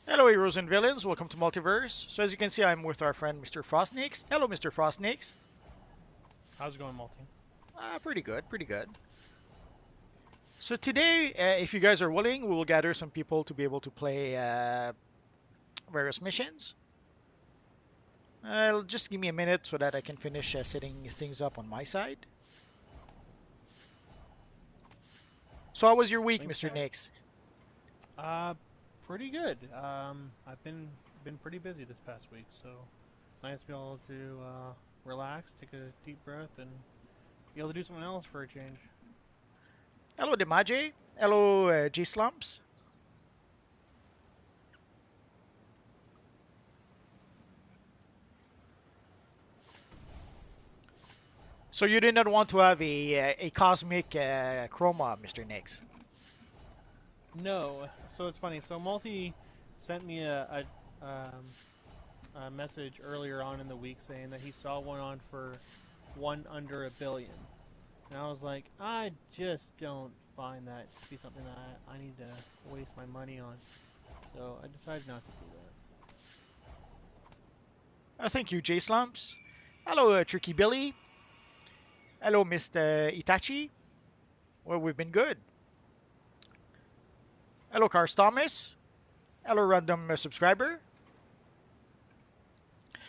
Hello, heroes and villains. Welcome to Multiverse. So as you can see, I'm with our friend Mr. Frostnix. Hello, Mr. Frostnix. How's it going, Multi? Pretty good, pretty good. So today, if you guys are willing, we will gather some people to be able to play various missions. Just give me a minute so that I can finish setting things up on my side. So how was your week, Thanks. Mr. Nix? Uh, Pretty good. I've been pretty busy this past week, so it's nice to be able to relax, take a deep breath, and be able to do something else for a change. Hello, Demaje. Hello, G Slumps. So you did not want to have a cosmic chroma, Mr. Nix. No, so it's funny. So Multi sent me a message earlier on in the week saying that he saw one on for one under a billion. And I was like, I just don't find that to be something that I need to waste my money on. So I decided not to do that. Thank you, J Slumps. Hello, Tricky Billy. Hello, Mr. Itachi. Well, we've been good. Hello, Cars Thomas. Hello, random subscriber.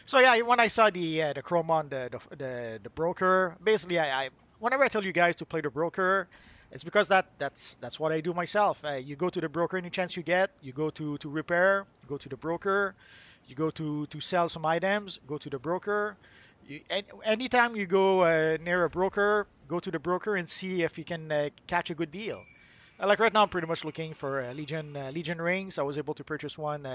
So yeah, when I saw the chrome on the broker, basically I whenever I tell you guys to play the broker, it's because that's what I do myself. You go to the broker any chance you get. You go to repair, you go to the broker. You go to sell some items, go to the broker. Anytime you go near a broker, go to the broker and see if you can catch a good deal. Like right now, I'm pretty much looking for Legion rings. I was able to purchase one,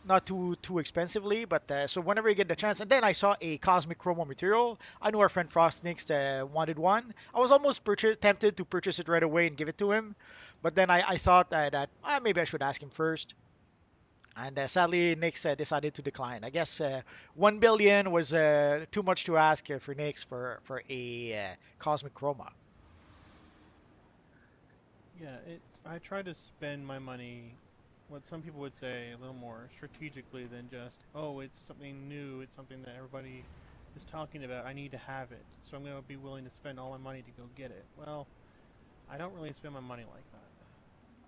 not too expensively, but so whenever you get the chance. And then I saw a cosmic chromo material. I knew our friend Frostnix wanted one. I was almost tempted to purchase it right away and give it to him, but then I thought that maybe I should ask him first. And sadly, Nix decided to decline. I guess 1 billion was too much to ask for Nix for a cosmic chroma. Yeah, I try to spend my money, what some people would say, a little more strategically than just, oh, it's something new, it's something that everybody is talking about, I need to have it, so I'm going to be willing to spend all my money to go get it. Well, I don't really spend my money like that.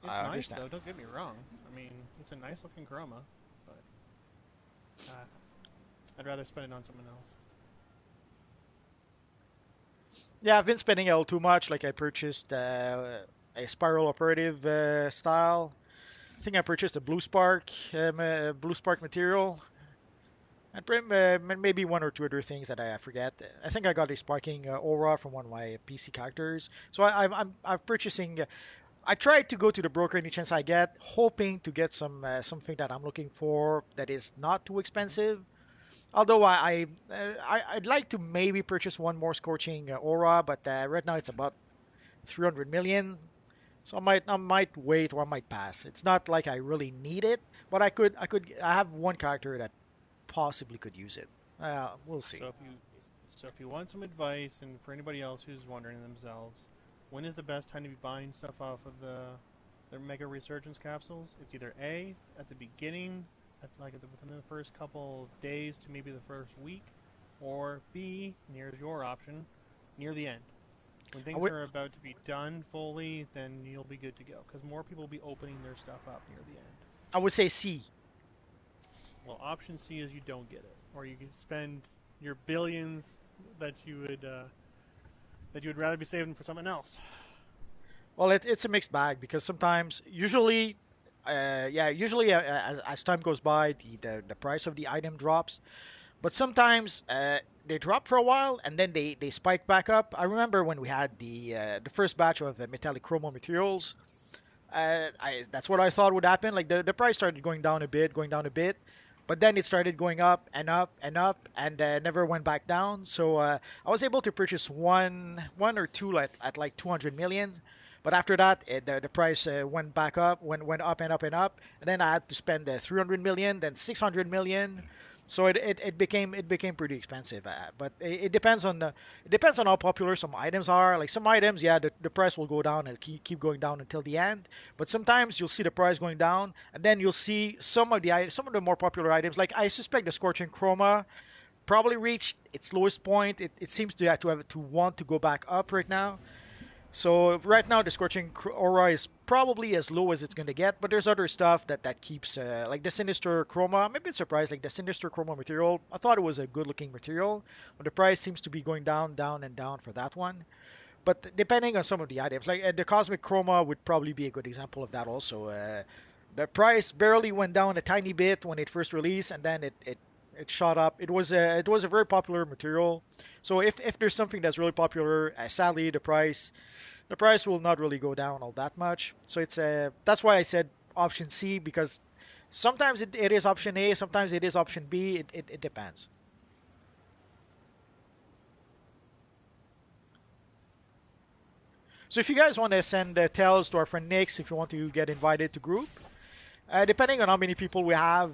It's I nice, understand. though, don't get me wrong. I mean, it's a nice looking chroma, but I'd rather spend it on something else. Yeah, I've been spending a little too much. Like I purchased a spiral operative style. I think I purchased a blue spark material, and maybe one or two other things that I forget. I think I got a sparking aura from one of my PC characters. So I'm purchasing. I try to go to the broker any chance I get, hoping to get something that I'm looking for that is not too Hmm. expensive. Although I'd like to maybe purchase one more scorching aura, but right now it's about 300 million. So I might wait or I might pass. It's not like I really need it, but I have one character that possibly could use it. We'll see. So if you so if you want some advice, and for anybody else who's wondering themselves, when is the best time to be buying stuff off of the Mega Resurgence capsules? It's either A at the beginning, within the first couple of days to maybe the first week, or B, here's your option, near the end. When I things would are about to be done fully, then you'll be good to go because more people will be opening their stuff up near the end. I would say C. Well, option C is you don't get it, or you can spend your billions that you would rather be saving for something else. Well, it's a mixed bag because sometimes, usually as time goes by, the price of the item drops. But sometimes they drop for a while and then they spike back up. I remember when we had the first batch of metallic chromo materials. That's what I thought would happen. Like the price started going down a bit, but then it started going up and up and up and never went back down. So I was able to purchase one or two at like 200 million. But after that, the price went back up, went up and up and up, and then I had to spend 300 million, then 600 million, So it became pretty expensive. But it depends on it depends on how popular some items are. Like some items, yeah, the price will go down and keep going down until the end. But sometimes you'll see the price going down, and then you'll see some of the more popular items. Like I suspect the Scorching Chroma probably reached its lowest point. It seems to want to go back up right now. So right now the Scorching Aura is probably as low as it's going to get, but there's other stuff that keeps like the Sinister Chroma. I'm a bit surprised, like the Sinister Chroma material. I thought it was a good looking material, but the price seems to be going down, down, and down for that one. But depending on some of the items, like the Cosmic Chroma would probably be a good example of that also. The price barely went down a tiny bit when it first released, and then it shot up. It was a very popular material. So if there's something that's really popular, sadly the price will not really go down all that much. So that's why I said option C, because sometimes it is option A, sometimes it is option B. It depends. So if you guys want to send tells to our friend Nix, if you want to get invited to group, depending on how many people we have.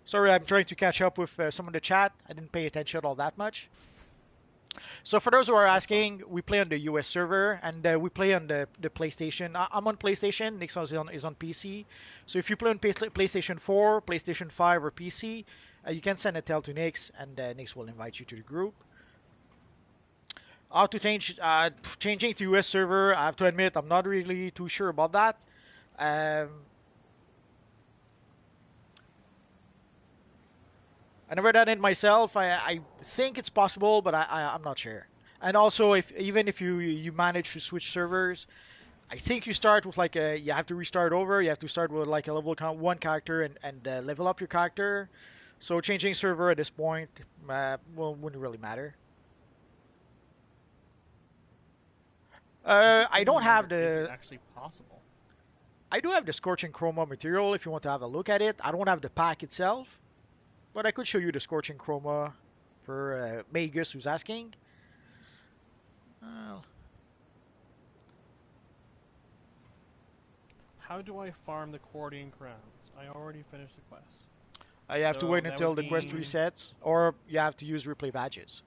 Sorry, I'm trying to catch up with some of the chat. I didn't pay attention all that much. So for those who are asking, we play on the US server and we play on the PlayStation. I'm on PlayStation. Nixon is on PC. So if you play on PlayStation 4, PlayStation 5, or PC, you can send a tell to Nix, and Nix will invite you to the group. How to changing to US server? I have to admit, I'm not really too sure about that. Um, I never done it myself. I think it's possible, but I'm not sure. And also, if even if you manage to switch servers, I think you start with like you have to restart over. You have to start with like a level count one character and level up your character. So changing server at this point, wouldn't really matter. I just I couldn't don't have remember. Is it the. actually possible? I do have the Scorching Chroma material if you want to have a look at it. I don't have the pack itself, but I could show you the Scorching Chroma for Magus who's asking. Uh, How do I farm the Cordian crowns? I already finished the quest. you have to So wait that until would the quest be resets, or you have to use replay badges.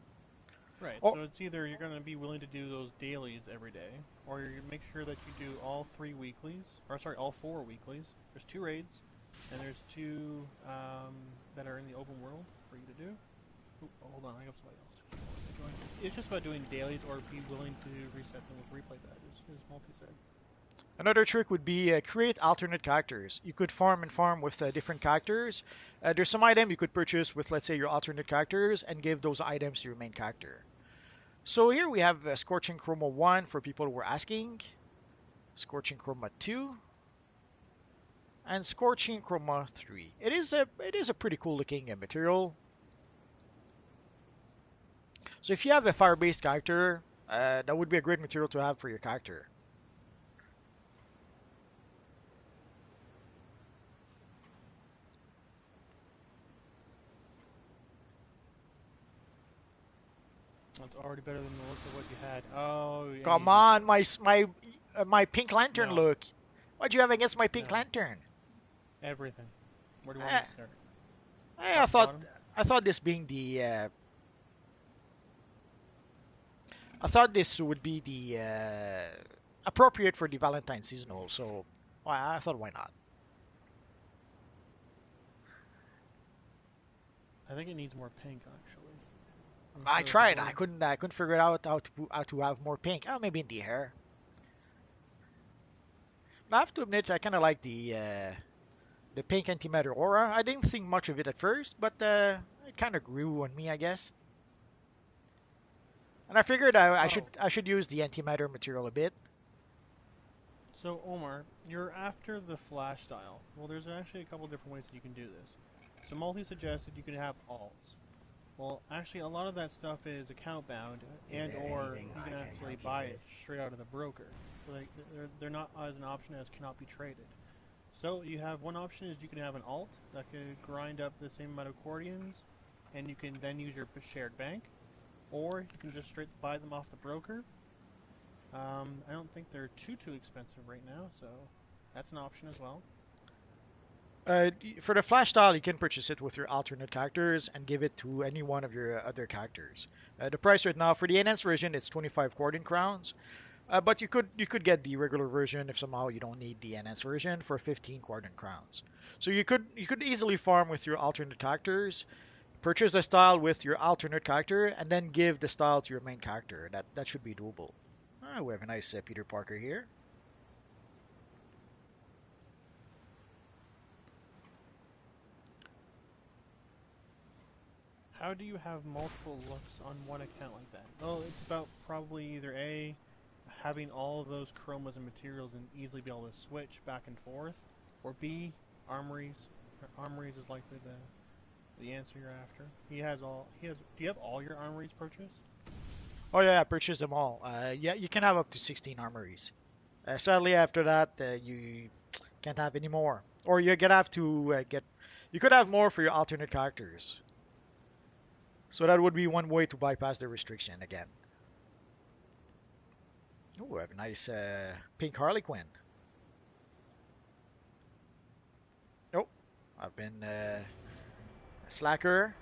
right. Oh, So it's either you're going to be willing to do those dailies every day, or you make sure that you do all 3 weeklies, or sorry, all 4 weeklies. There's 2 raids, and there's 2 that are in the open world for you to do. Ooh, hold on, I got somebody else. It's just about doing dailies or be willing to reset them with replay badges, as Multi said. another trick would be create alternate characters. You could farm and farm with different characters. There's some item you could purchase with, let's say, your alternate characters and give those items to your main character. So here we have Scorching Chroma 1 for people who were asking, Scorching Chroma 2, and Scorching Chroma 3. It is a pretty cool looking material. So if you have a fire-based character, that would be a great material to have for your character. That's already better than the look of what you had. Oh, yeah, Come on, my Pink Lantern no, look. What do you have against my Pink no, Lantern? everything. Where do you want Eh, me to start? I Top to thought bottom? I thought this being the I thought this would be the appropriate for the Valentine seasonal. So I thought why not? I think it needs more pink, actually, I instead of the tried. blue. I couldn't figure out how to have more pink. Oh, maybe in the hair. But I have to admit, I kind of like the pink antimatter aura. I didn't think much of it at first, but it kind of grew on me, I guess. And I figured I should Oh, I should use the antimatter material a bit. so Omar, you're after the flash style. Well, there's actually a couple different ways that you can do this. So Multi suggested you could have alts. Well, actually, a lot of that stuff is account bound, and or you can actually buy it straight out of the broker. So they're not as an option as cannot be traded. So you have one option is you can have an alt that could grind up the same amount of accordions, and you can then use your shared bank, or you can just straight buy them off the broker. I don't think they're too expensive right now, so that's an option as well. For the flash style, you can purchase it with your alternate characters and give it to any one of your other characters. The price right now for the enhanced version is 25 Cordon crowns, but you could get the regular version if somehow you don't need the enhanced version for 15 Cordon crowns. So you could easily farm with your alternate characters, purchase the style with your alternate character, and then give the style to your main character. That should be doable. We have a nice Peter Parker here. How do you have multiple looks on one account like that? Well, it's about probably either A, having all of those chromas and materials and easily be able to switch back and forth, or B, armories. Armories is likely the answer you're after. He has all. He has. Do you have all your armories purchased? Oh yeah, I purchased them all. Yeah, you can have up to 16 armories. Sadly, after that, you can't have any more. Or you're gonna have to get. You could have more for your alternate characters. So that would be one way to bypass the restriction again. Oh, we have a nice pink Harley Quinn. Oh, I've been slacker.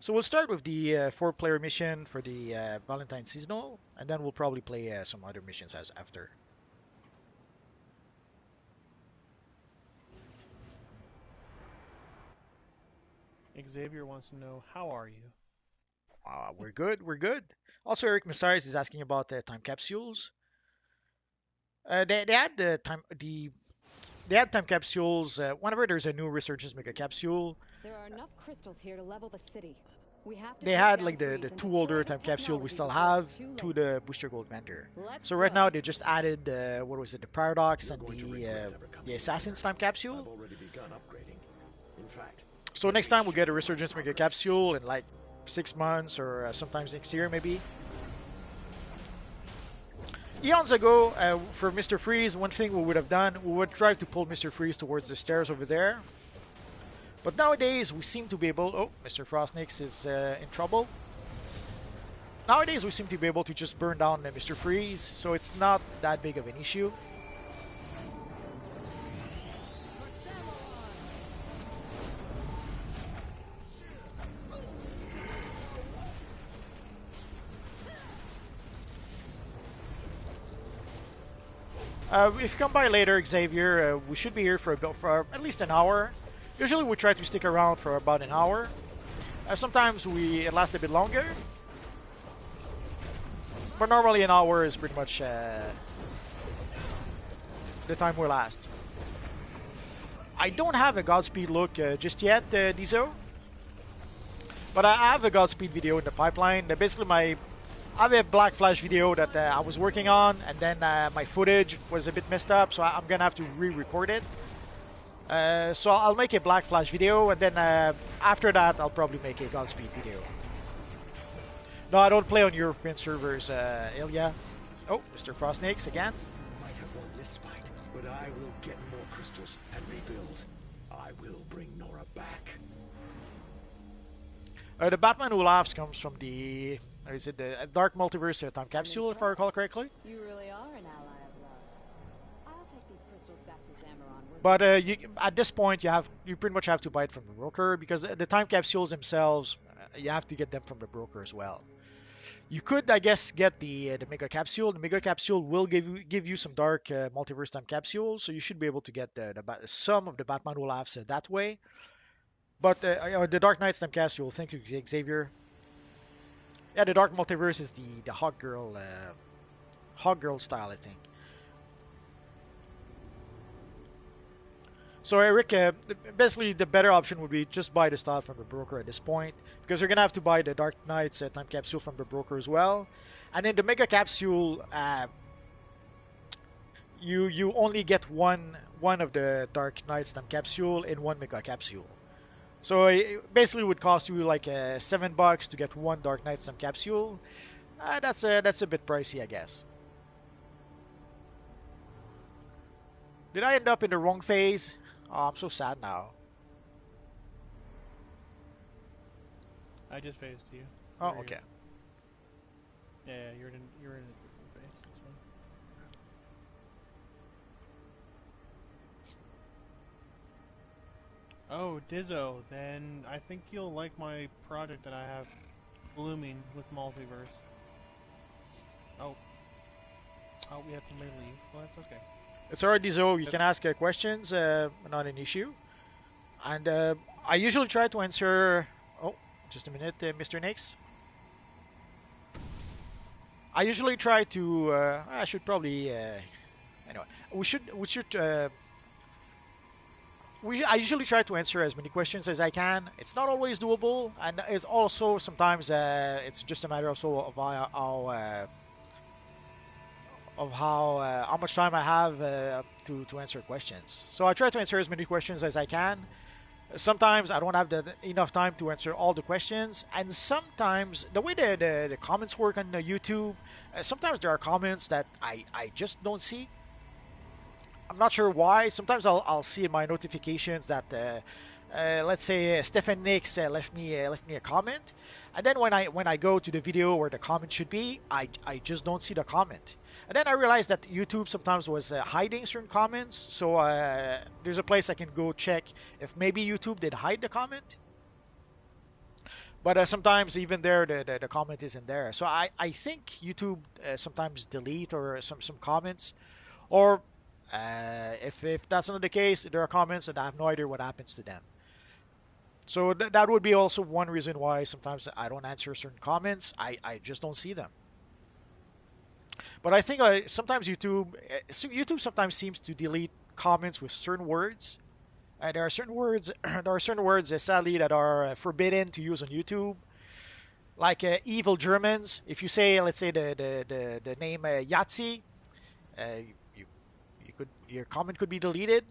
So we'll start with the four-player mission for the Valentine seasonal, and then we'll probably play some other missions as after. Xavier wants to know, how are you? We're good. We're good. Also, Eric Messias is asking about the time capsules. They had they had time capsules whenever there's a new resurgence mega capsule. There are enough crystals here to level the city. We have to They take had down like the Freeze and two destroy older this time capsule we technology still before have it's too to late. the booster gold vendor. Let's So right go. now they just added what was it, the paradox and the assassin's time capsule. So next time we'll get a resurgence mega capsule in like 6 months or sometimes next year maybe. Eons ago, for Mr. Freeze, one thing we would have done, we would try to pull Mr. Freeze towards the stairs over there. But nowadays, we seem to be able... Oh, Mr. Frostnix is in trouble. Nowadays, we seem to be able to just burn down Mr. Freeze, so it's not that big of an issue. If you come by later, Xavier, we should be here for at least an hour. Usually we try to stick around for about an hour. Sometimes it lasts a bit longer. But normally an hour is pretty much the time we last. I don't have a Godspeed look just yet, Dizo. But I have a Godspeed video in the pipeline. Basically, I have a Black Flash video that I was working on, and then my footage was a bit messed up, so I'm gonna have to re-record it. So I'll make a Black Flash video, and then after that, I'll probably make a Godspeed video. No, I don't play on European servers, Ilya. Oh, Mr. Frostnix again. Might have won this fight, but I will get more crystals and rebuild. I will bring Nora back. The Batman Who Laughs comes from the... Is it the Dark Multiverse time capsule, if I recall correctly? You really are an ally of love. I'll take these crystals back to Zamaron. But at this point, you pretty much have to buy it from the broker, because the time capsules themselves, you have to get them from the broker as well. You could, I guess, get the Mega Capsule. The Mega Capsule will give you some Dark Multiverse time capsules, so you should be able to get some of the Batman Who Laughs that way. But the Dark Knight's time capsule, thank you, Xavier. Yeah, the Dark Multiverse is the Hog Girl style, I think. So Eric, basically the better option would be just buy the style from the broker at this point, because you're gonna have to buy the Dark Knight's time capsule from the broker as well, and then the Mega Capsule, you only get one of the Dark Knight's time capsule in one Mega Capsule. So it basically would cost you like $7 to get one Dark Knight's time capsule. That's a bit pricey, I guess. Did I end up in the wrong phase? Oh, I'm so sad now. I just phased to you. Oh, okay. Yeah, you're in a different phase. That's fine. Oh, Dizzo, then I think you'll like my project that I have blooming with Multiverse. Oh, we have somebody leave. Well, that's okay. It's already so you can ask questions, not an issue. And I usually try to answer. Oh, just a minute, Mr. Nix. I usually try to. I should probably. Anyway, I usually try to answer as many questions as I can. It's not always doable, and it's also sometimes it's just a matter also of how much time I have to answer questions. So I try to answer as many questions as I can. Sometimes I don't have enough time to answer all the questions, and sometimes the way the comments work on YouTube, sometimes there are comments that I just don't see. I'm not sure why. Sometimes I'll see in my notifications that let's say Stephen Nix left me a comment, and then when I go to the video where the comment should be, I just don't see the comment. And then I realized that YouTube sometimes was hiding certain comments, so there's a place I can go check if maybe YouTube did hide the comment. But sometimes even there the comment isn't there. So I think YouTube sometimes delete or some comments, or if that's not the case, there are comments and I have no idea what happens to them. So that would be also one reason why sometimes I don't answer certain comments. I just don't see them. But I think sometimes YouTube sometimes seems to delete comments with certain words. There are certain words there are certain words sadly that are forbidden to use on YouTube, like evil Germans. If you say, let's say the name Yahtzee, uh, you your comment could be deleted.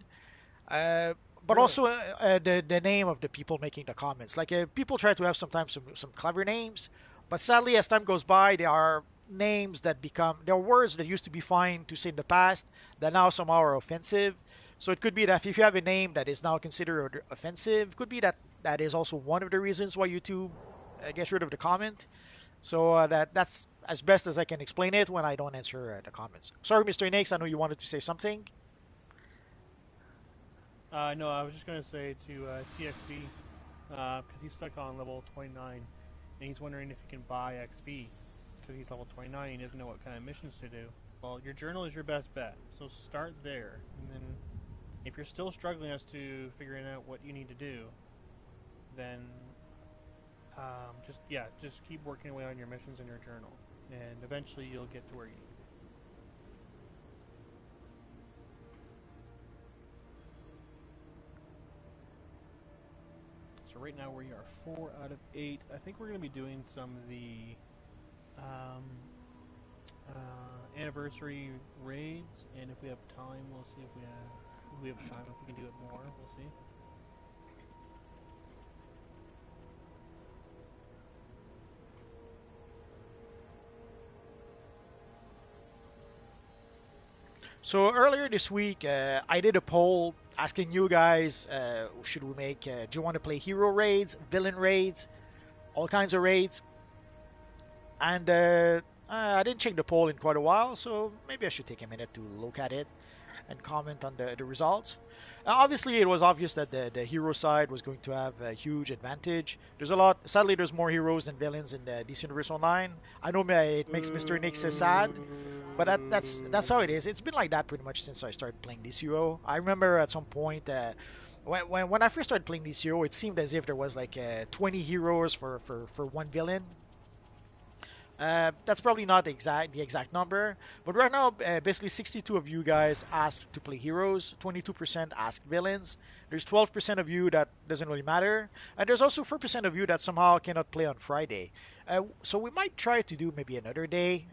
Uh, but Really? also the name of the people making the comments. Like people try to have sometimes some clever names, but sadly as time goes by, there are words that used to be fine to say in the past that now somehow are offensive. So it could be that if you have a name that is now considered offensive, it could be that that is also one of the reasons why YouTube gets rid of the comment. So that's as best as I can explain it when I don't answer the comments. Sorry, Mr. Nix, I know you wanted to say something. No, I was just gonna say to TXB, because he's stuck on level 29, and he's wondering if he can buy XP because he's level 29. He doesn't know what kind of missions to do. Well, your journal is your best bet, so start there, and then if you're still struggling as to figuring out what you need to do, then just keep working away on your missions in your journal, and eventually you'll get to where you need to be. So right now we are 4 out of 8. I think we're going to be doing some of the um, anniversary raids, and if we have time, we'll see if we have time, if we can do it more. We'll see. So earlier this week, I did a poll asking you guys, should we make, do you want to play hero raids, villain raids, all kinds of raids? And I didn't check the poll in quite a while, so maybe I should take a minute to look at it and comment on the results. Obviously, it was obvious that the hero side was going to have a huge advantage. Sadly, there's more heroes than villains in the DC Universe Online. I know it makes Mr. Nix sad, but that's how it is. It's been like that pretty much since I started playing DCUO. I remember at some point when I first started playing DCUO, it seemed as if there was like 20 heroes for one villain. That's probably not the exact number, but right now, basically 62 of you guys asked to play heroes, 22% asked villains. There's 12% of you that doesn't really matter, and there's also 4% of you that somehow cannot play on Friday. So we might try to do maybe another day,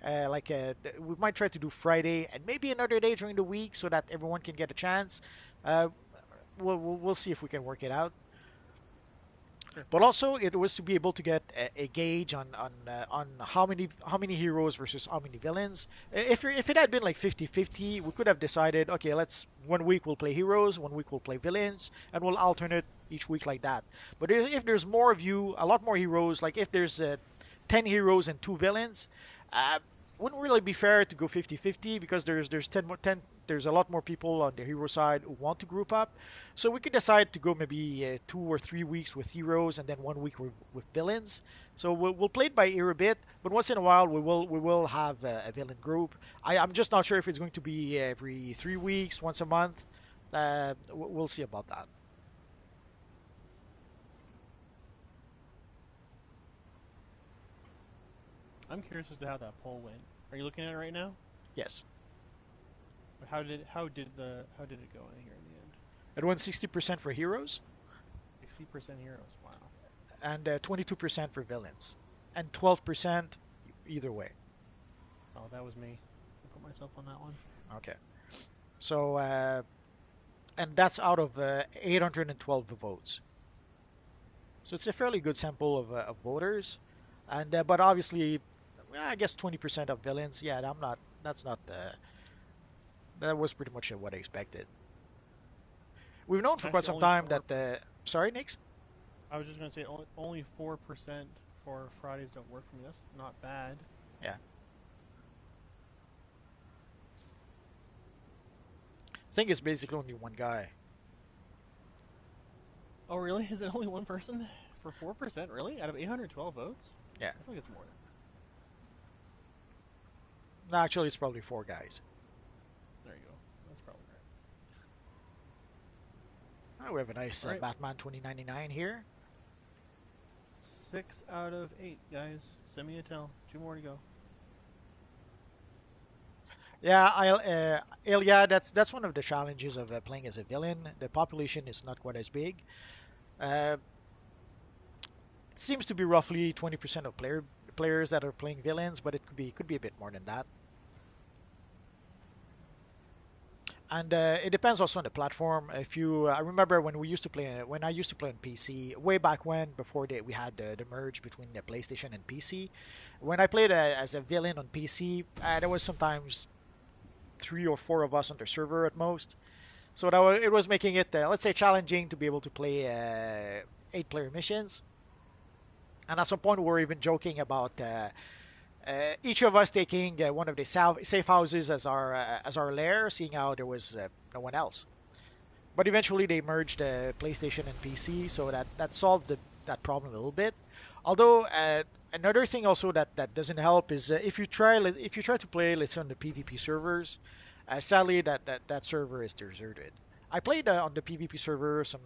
we might try to do Friday and maybe another day during the week so that everyone can get a chance. We'll see if we can work it out. Sure. But also it was to be able to get a gauge on how many heroes versus how many villains. If it had been like 50-50, we could have decided, okay, let's 1 week we'll play heroes, 1 week we'll play villains, and we'll alternate each week like that. But if there's more of you, a lot more heroes, like if there's 10 heroes and 2 villains, uh, wouldn't really be fair to go 50-50 because there's 10 there's a lot more people on the hero side who want to group up. So we could decide to go maybe 2 or 3 weeks with heroes and then 1 week with villains. So we'll play it by ear a bit, but once in a while we will have a villain group. I'm just not sure if it's going to be every 3 weeks, once a month. We'll see about that. I'm curious as to how that poll went. Are you looking at it right now? Yes, How did it go in here in the end? it won 60% for heroes 60% heroes. Wow. and 22% for villains and 12% either way. Oh, that was me. I put myself on that one. Okay. So, and that's out of 812 votes. So it's a fairly good sample of voters. And but obviously, I guess 20% of villains. Yeah, That's not. That was pretty much what I expected. We've known for quite Actually, some only time 4. that the. Sorry, Nix. I was just gonna say only 4% for Fridays don't work for me. That's not bad. Yeah. I think it's basically only one guy. Oh, really? Is it only one person for 4%? Really? Out of 812 votes? Yeah. I feel like it's more. No, actually, it's probably 4 guys. There you go. That's probably right. Oh, we have a nice All right. Batman 2099 here. 6 out of 8, guys. Send me a tell. 2 more to go. Yeah, yeah, that's one of the challenges of playing as a villain. The population is not quite as big. Uh, it seems to be roughly 20% of players that are playing villains, but it could be a bit more than that. And it depends also on the platform. I remember when I used to play on PC way back when, before we had the merge between the PlayStation and PC. When I played as a villain on PC, there was sometimes 3 or 4 of us on the server at most. So it was making it, let's say, challenging to be able to play 8-player missions. And at some point, we were even joking about each of us taking one of the safe houses as our lair, seeing how there was no one else. But eventually, they merged PlayStation and PC, so that solved that problem a little bit. Although another thing also that doesn't help is if you try to play, let's say, on the PvP servers, sadly that server is deserted. I played on the PvP server some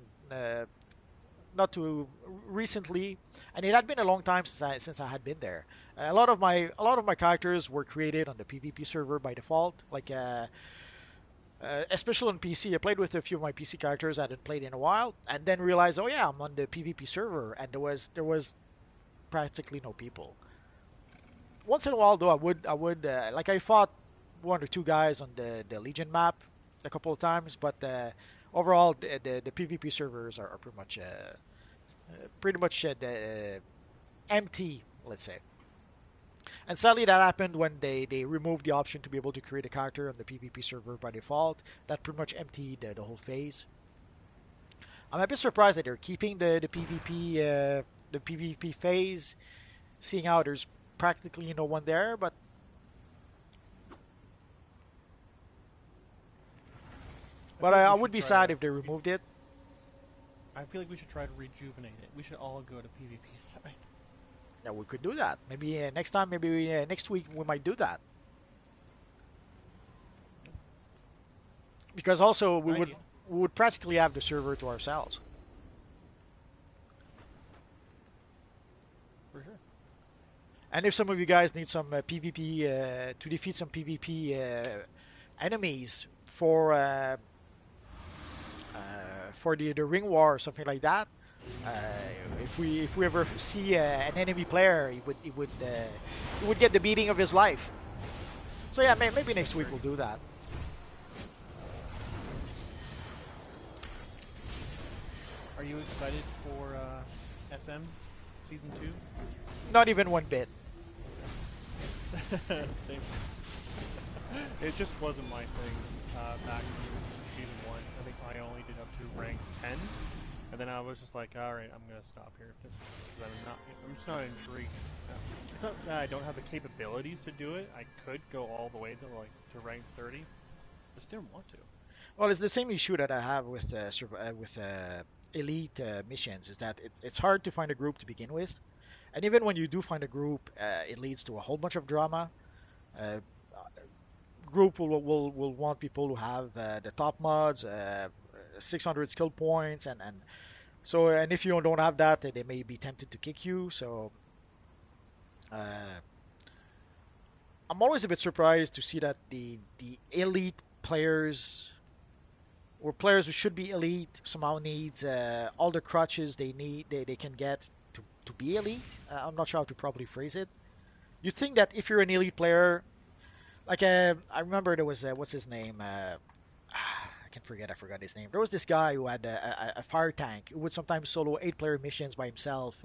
not too recently, and it had been a long time since I had been there. A lot of my characters were created on the PvP server by default, like especially on PC. I played with a few of my PC characters I hadn't played in a while, and then realized, oh yeah, I'm on the PvP server, and there was practically no people. Once in a while, though, I would like I fought 1 or 2 guys on the Legion map a couple of times, but overall the PvP servers are pretty much empty, let's say. And sadly, that happened when they removed the option to be able to create a character on the PvP server by default. That pretty much emptied the whole phase. I'm a bit surprised that they're keeping the PvP phase, seeing how there's practically no one there, but I would be sad if they removed it. I feel like we should try to rejuvenate it. We should all go to PvP side. Yeah, we could do that. Maybe next time, maybe next week we might do that. Because also we would practically have the server to ourselves. For sure. And if some of you guys need some PvP to defeat some PvP enemies for the ring war or something like that, if we ever see an enemy player, he would get the beating of his life. So yeah, maybe next week we'll do that. Are you excited for SM Season 2? Not even one bit. Same. It just wasn't my thing back in Season 1. I think I only did up to rank 10. And then I was just like, alright, I'm going to stop here. Just because I'm just not intrigued. It's not that I don't have the capabilities to do it. I could go all the way to rank 30. Just didn't want to. Well, it's the same issue that I have with elite missions. Is that it's hard to find a group to begin with, and even when you do find a group, it leads to a whole bunch of drama. Uh, Group will want people who have the top mods, 600 skill points, and if you don't have that, they may be tempted to kick you. So I'm always a bit surprised to see that the elite players or players who should be elite somehow needs all the crutches they can get to be elite. I'm not sure how to properly phrase it. You think that if you're an elite player, like I remember there was what's his name? I forgot his name. There was this guy who had a fire tank who would sometimes solo 8-player missions by himself,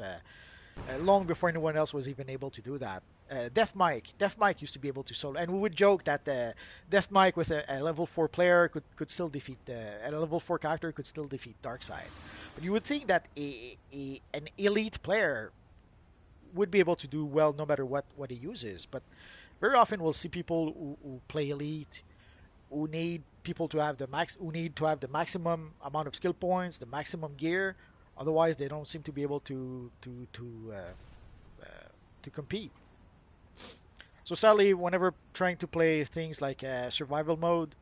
long before anyone else was even able to do that. Def Mike used to be able to solo, and we would joke that Def Mike with a level 4 player could still defeat a level 4 character could still defeat Darkseid. But you would think that an elite player would be able to do well no matter what he uses. But very often we'll see people who play elite who need people to have who need to have the maximum amount of skill points, the maximum gear. Otherwise, they don't seem to be able to compete. So sadly, whenever trying to play things like survival mode,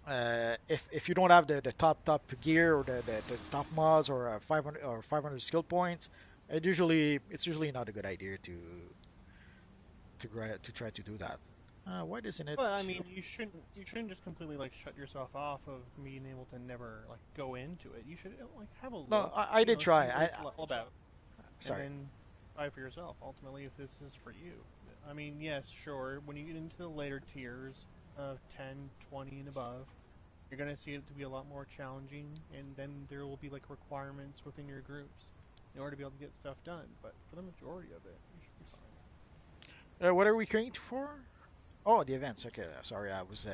if you don't have the top gear or the top mods or 500 skill points, it's usually not a good idea to try to do that. Why doesn't it? But I mean, you shouldn't just completely like shut yourself off of being able to never like go into it. You should like have a look. No, I did try. See what it's all about. Sorry. And then try for yourself. Ultimately, if this is for you. I mean, yes, sure. When you get into the later tiers of 10, 20, and above, you're gonna see it to be a lot more challenging, and then there will be like requirements within your groups in order to be able to get stuff done. But for the majority of it, you should be fine. What are we going for? Oh, the events. Okay, sorry, I was.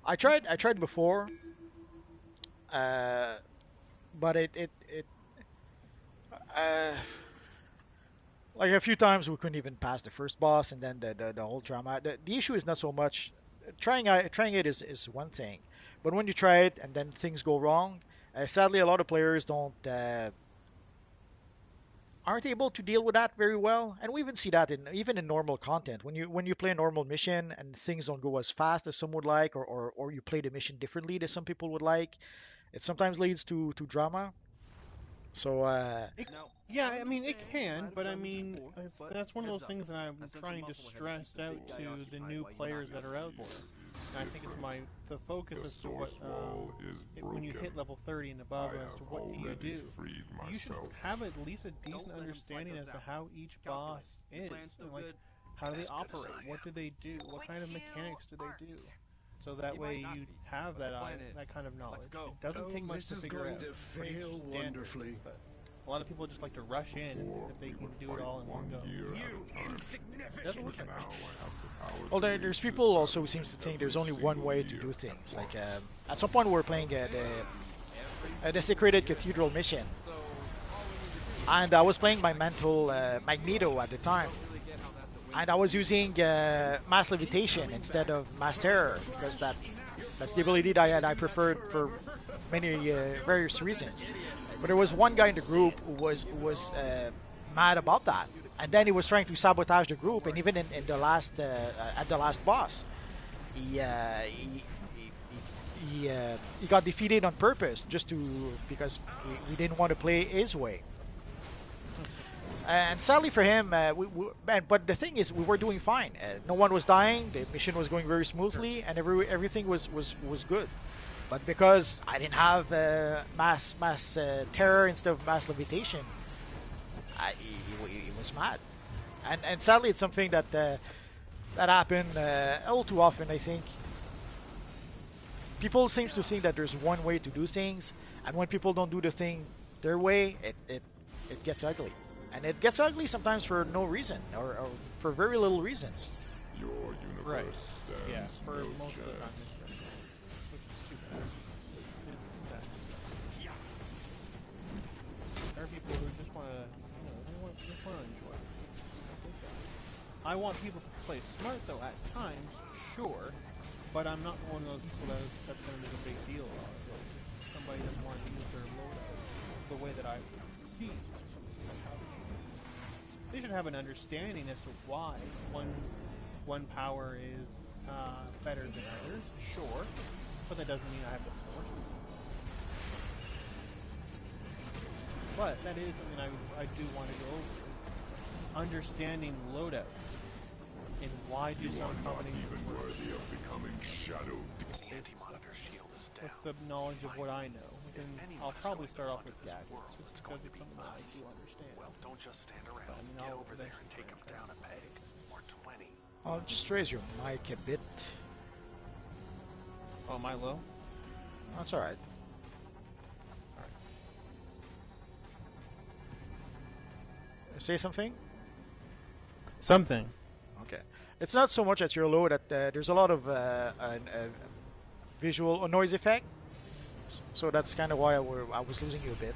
I tried before, but like a few times we couldn't even pass the first boss, and then the whole drama. The issue is not so much trying it is one thing, but when you try it and then things go wrong, sadly a lot of players don't. Aren't able to deal with that very well, and we even see that even in normal content. When you play a normal mission and things don't go as fast as some would like, or you play the mission differently than some people would like, it sometimes leads to drama. So Yeah, I mean it can, but I mean that's one of those things that I'm trying to stress out to the new players that are out there. And I think it's the focus as to what when you hit level 30 and above as to what do you do. You should have at least a decent understanding as to how each boss is, and like how do they operate, what do they do, what kind of mechanics do they do. So that way you have that kind of knowledge. It doesn't take much to figure out. It's pretty standard, but a lot of people just like to rush in and think that they can do it all in one go. It doesn't work like that. well, there's people also who seems to think there's only one way to do things. Like at some point we were playing the Desecrated Cathedral mission, and I was playing my mental Magneto at the time. And I was using Mass Levitation instead of Mass Terror because that's the ability that I preferred for many various reasons. But there was one guy in the group who was mad about that, and then he was trying to sabotage the group. And even in the last at the last boss, he got defeated on purpose just because we didn't want to play his way. And sadly for him, but the thing is, we were doing fine. No one was dying. The mission was going very smoothly, and everything was good. But because I didn't have mass terror instead of mass levitation, he was mad. And sadly, it's something that happened all too often, I think. people seems to think that there's one way to do things, and when people don't do the thing their way, it gets ugly, and it gets ugly sometimes for no reason or for very little reasons. Your universe Right. stands Yeah, for no most of the time, chance. which is too bad. It's sad. There are people who just want to, just want to enjoy. I want people to play smart though at times, sure, but I'm not one of those people that's going to make a big deal of it. Like, if somebody doesn't want to use their loadout the way that I see it, they should have an understanding as to why one power is better than others, sure, but that doesn't mean I have to force it. But that is something I do want to go over, is understanding loadouts and why do You some are not combinations even work. worthy of becoming shadowed. The anti-monitor shield is down. With the knowledge of what I know, and anyone I'll is probably going start to off with plunder this gadgets, world, just it's because going to it's be something that I us. do understand. Well, don't just stand around. I mean, Get I'll over there and take him eventually down a peg. Or 20. Just raise your mic a bit. Oh, am I low? That's all right. Say something. Something. Okay. It's not so much at your low that there's a lot of visual or noise effect. So that's kind of why I was losing you a bit.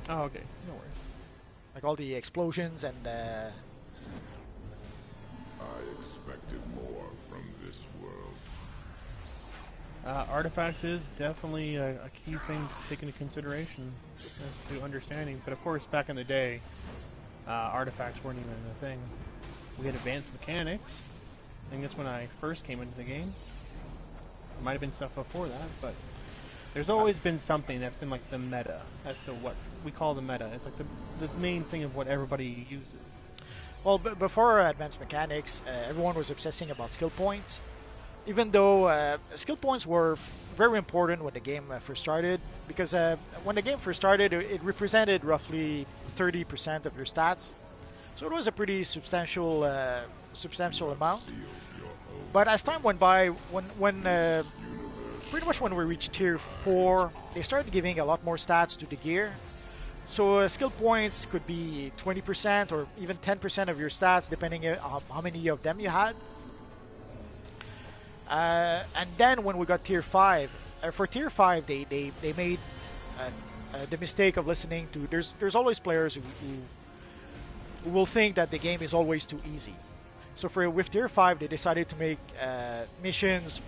Oh, okay. No worries. Like all the explosions and I expected more from this world. Artifacts is definitely a key thing to take into consideration as to understanding. But of course, back in the day, artifacts weren't even a thing. We had advanced mechanics. I think that's when I first came into the game. There might have been stuff before that, but there's always been something that's been like the meta as to what we call the meta. It's like the main thing of what everybody uses. well, before advanced mechanics, everyone was obsessing about skill points. Even though skill points were very important when the game first started, because when the game first started, it represented roughly 30% of your stats. So it was a pretty substantial amount. Sealed your oath. But as time went by, when pretty much when we reached tier 4, they started giving a lot more stats to the gear. So skill points could be 20% or even 10% of your stats, depending on how many of them you had. And then when we got tier 5, for tier 5, they made the mistake of listening to. There's always players who will think that the game is always too easy. So with tier 5, they decided to make missions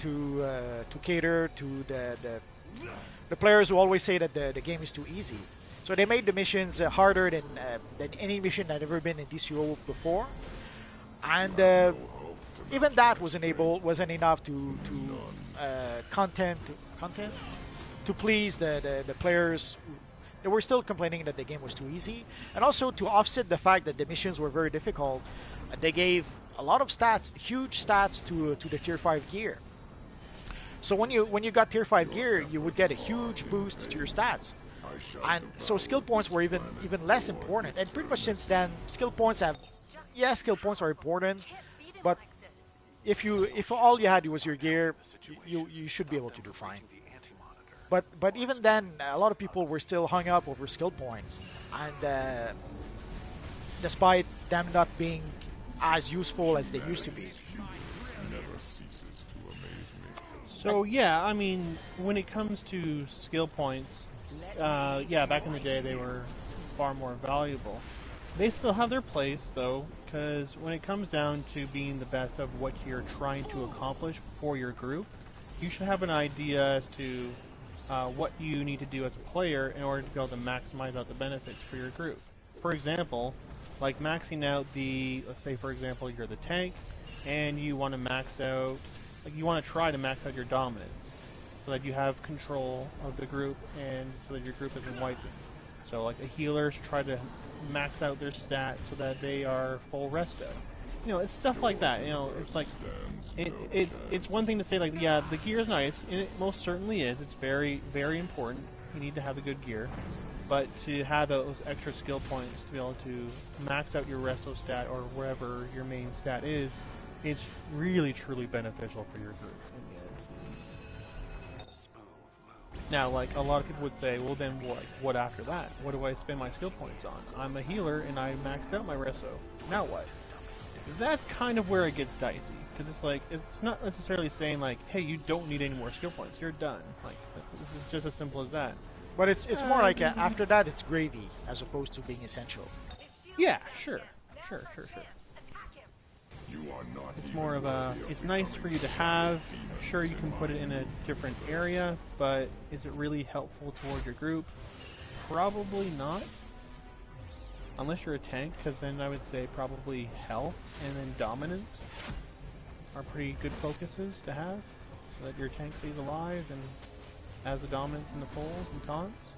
to cater to the players who always say that the game is too easy. So they made the missions harder than any mission that had ever been in DCUO before, and even that wasn't enough to please the players. They were still complaining that the game was too easy, and also to offset the fact that the missions were very difficult, they gave a lot of stats, huge stats to the tier 5 gear. So when you got tier 5 gear, you would get a huge boost to your stats. And so skill points were even less important. And pretty much since then, skill points are important, but if all you had was your gear, you should be able to do fine. But even then, a lot of people were still hung up over skill points, and despite them not being as useful as they used to be. Never ceases to amaze me. So yeah, I mean, when it comes to skill points, yeah, back in the day they were far more valuable. They still have their place though, because when it comes down to being the best of what you're trying to accomplish for your group, you should have an idea as to what you need to do as a player in order to be able to maximize out the benefits for your group. For example, like maxing out let's say for example you're the tank, and you want to max out, like you want to try to max out your dominance, so that you have control of the group and so that your group isn't wiping. So like the healers try to max out their stats so that they are full resto. You know, it's stuff like that. You know, it's like it's one thing to say like, yeah, the gear is nice, and it most certainly is. It's very, very important. You need to have the good gear, but to have those extra skill points to be able to max out your resto stat or wherever your main stat is, it's really truly beneficial for your group in the end. Now, like a lot of people would say, well, then what after that? What do I spend my skill points on? I'm a healer and I maxed out my resto. Now what? That's kind of where it gets dicey because it's like it's not necessarily saying like, hey, you don't need any more skill points. You're done. Like it's just as simple as that. But it's more like after that it's gravy as opposed to being essential. Yeah, sure, sure, sure, sure. You are not It's even more of a. worthy of It's nice for you to becoming have. demon Sure, you can put it in a mine. different area, but is it really helpful towards your group? Probably not. Unless you're a tank, because then I would say probably health and then dominance are pretty good focuses to have, so that your tank stays alive and has the dominance in the pulls and taunts.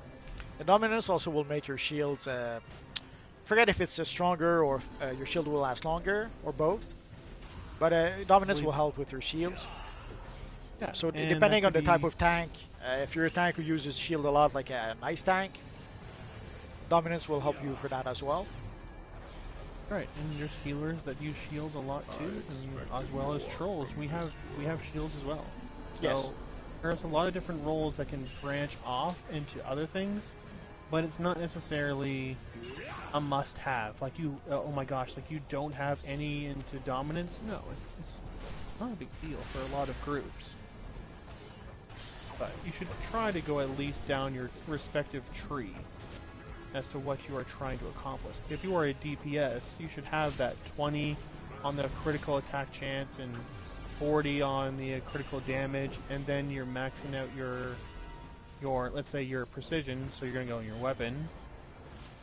The dominance also will make your shields. Forget if it's stronger or your shield will last longer or both. But dominance will help with your shields. Yeah, So and depending that on could the type be- of tank, if you're a tank who uses shield a lot, like an ice tank, dominance will help you for that as well. Right, and there's healers that use shields a lot too, and as well as trolls. We have shields as well. So Yes. there's a lot of different roles that can branch off into other things, but it's not necessarily a must-have. Like you, oh my gosh, like you don't have any into dominance. No, it's not a big deal for a lot of groups. But you should try to go at least down your respective tree as to what you are trying to accomplish. If you are a DPS, you should have that 20 on the critical attack chance and 40 on the critical damage, and then you're maxing out your let's say your precision, so you're going to go in your weapon.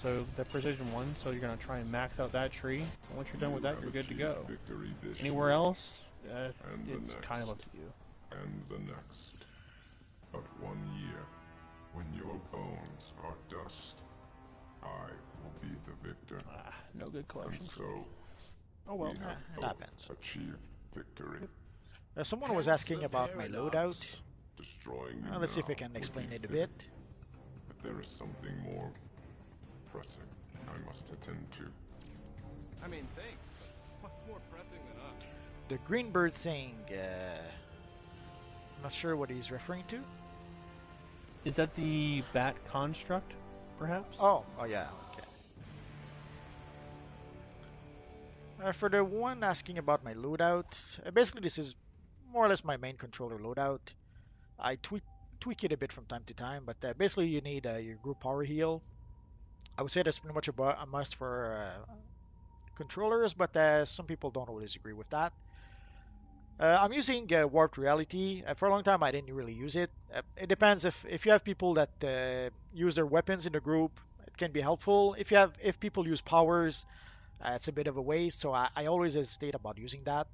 So the precision one, so you're going to try and max out that tree. And once you're done with that, you're good to go. Victory this Anywhere year, else, and the it's kind of up next. to you. And the next. But 1 year, when your bones are dust, I will be the victor. Ah, no good And collection. so, Oh well. we have it both happens. achieved victory. Someone was asking about my loadout. Destroying you Let's see if I now can would explain be it a fitting. bit. But there is something more pressing I must attend to. I mean, thanks, but what's more pressing than us? The green bird thing. I'm not sure what he's referring to. Is that the bat construct, perhaps? Oh yeah, okay. For the one asking about my loadout, basically this is more or less my main controller loadout. I tweak it a bit from time to time, but basically you need your group power heal. I would say that's pretty much a must for controllers, but some people don't always agree with that. I'm using warped reality. For a long time, I didn't really use it. It depends if you have people that use their weapons in the group, it can be helpful. If people use powers, it's a bit of a waste. So I always hesitate about using that.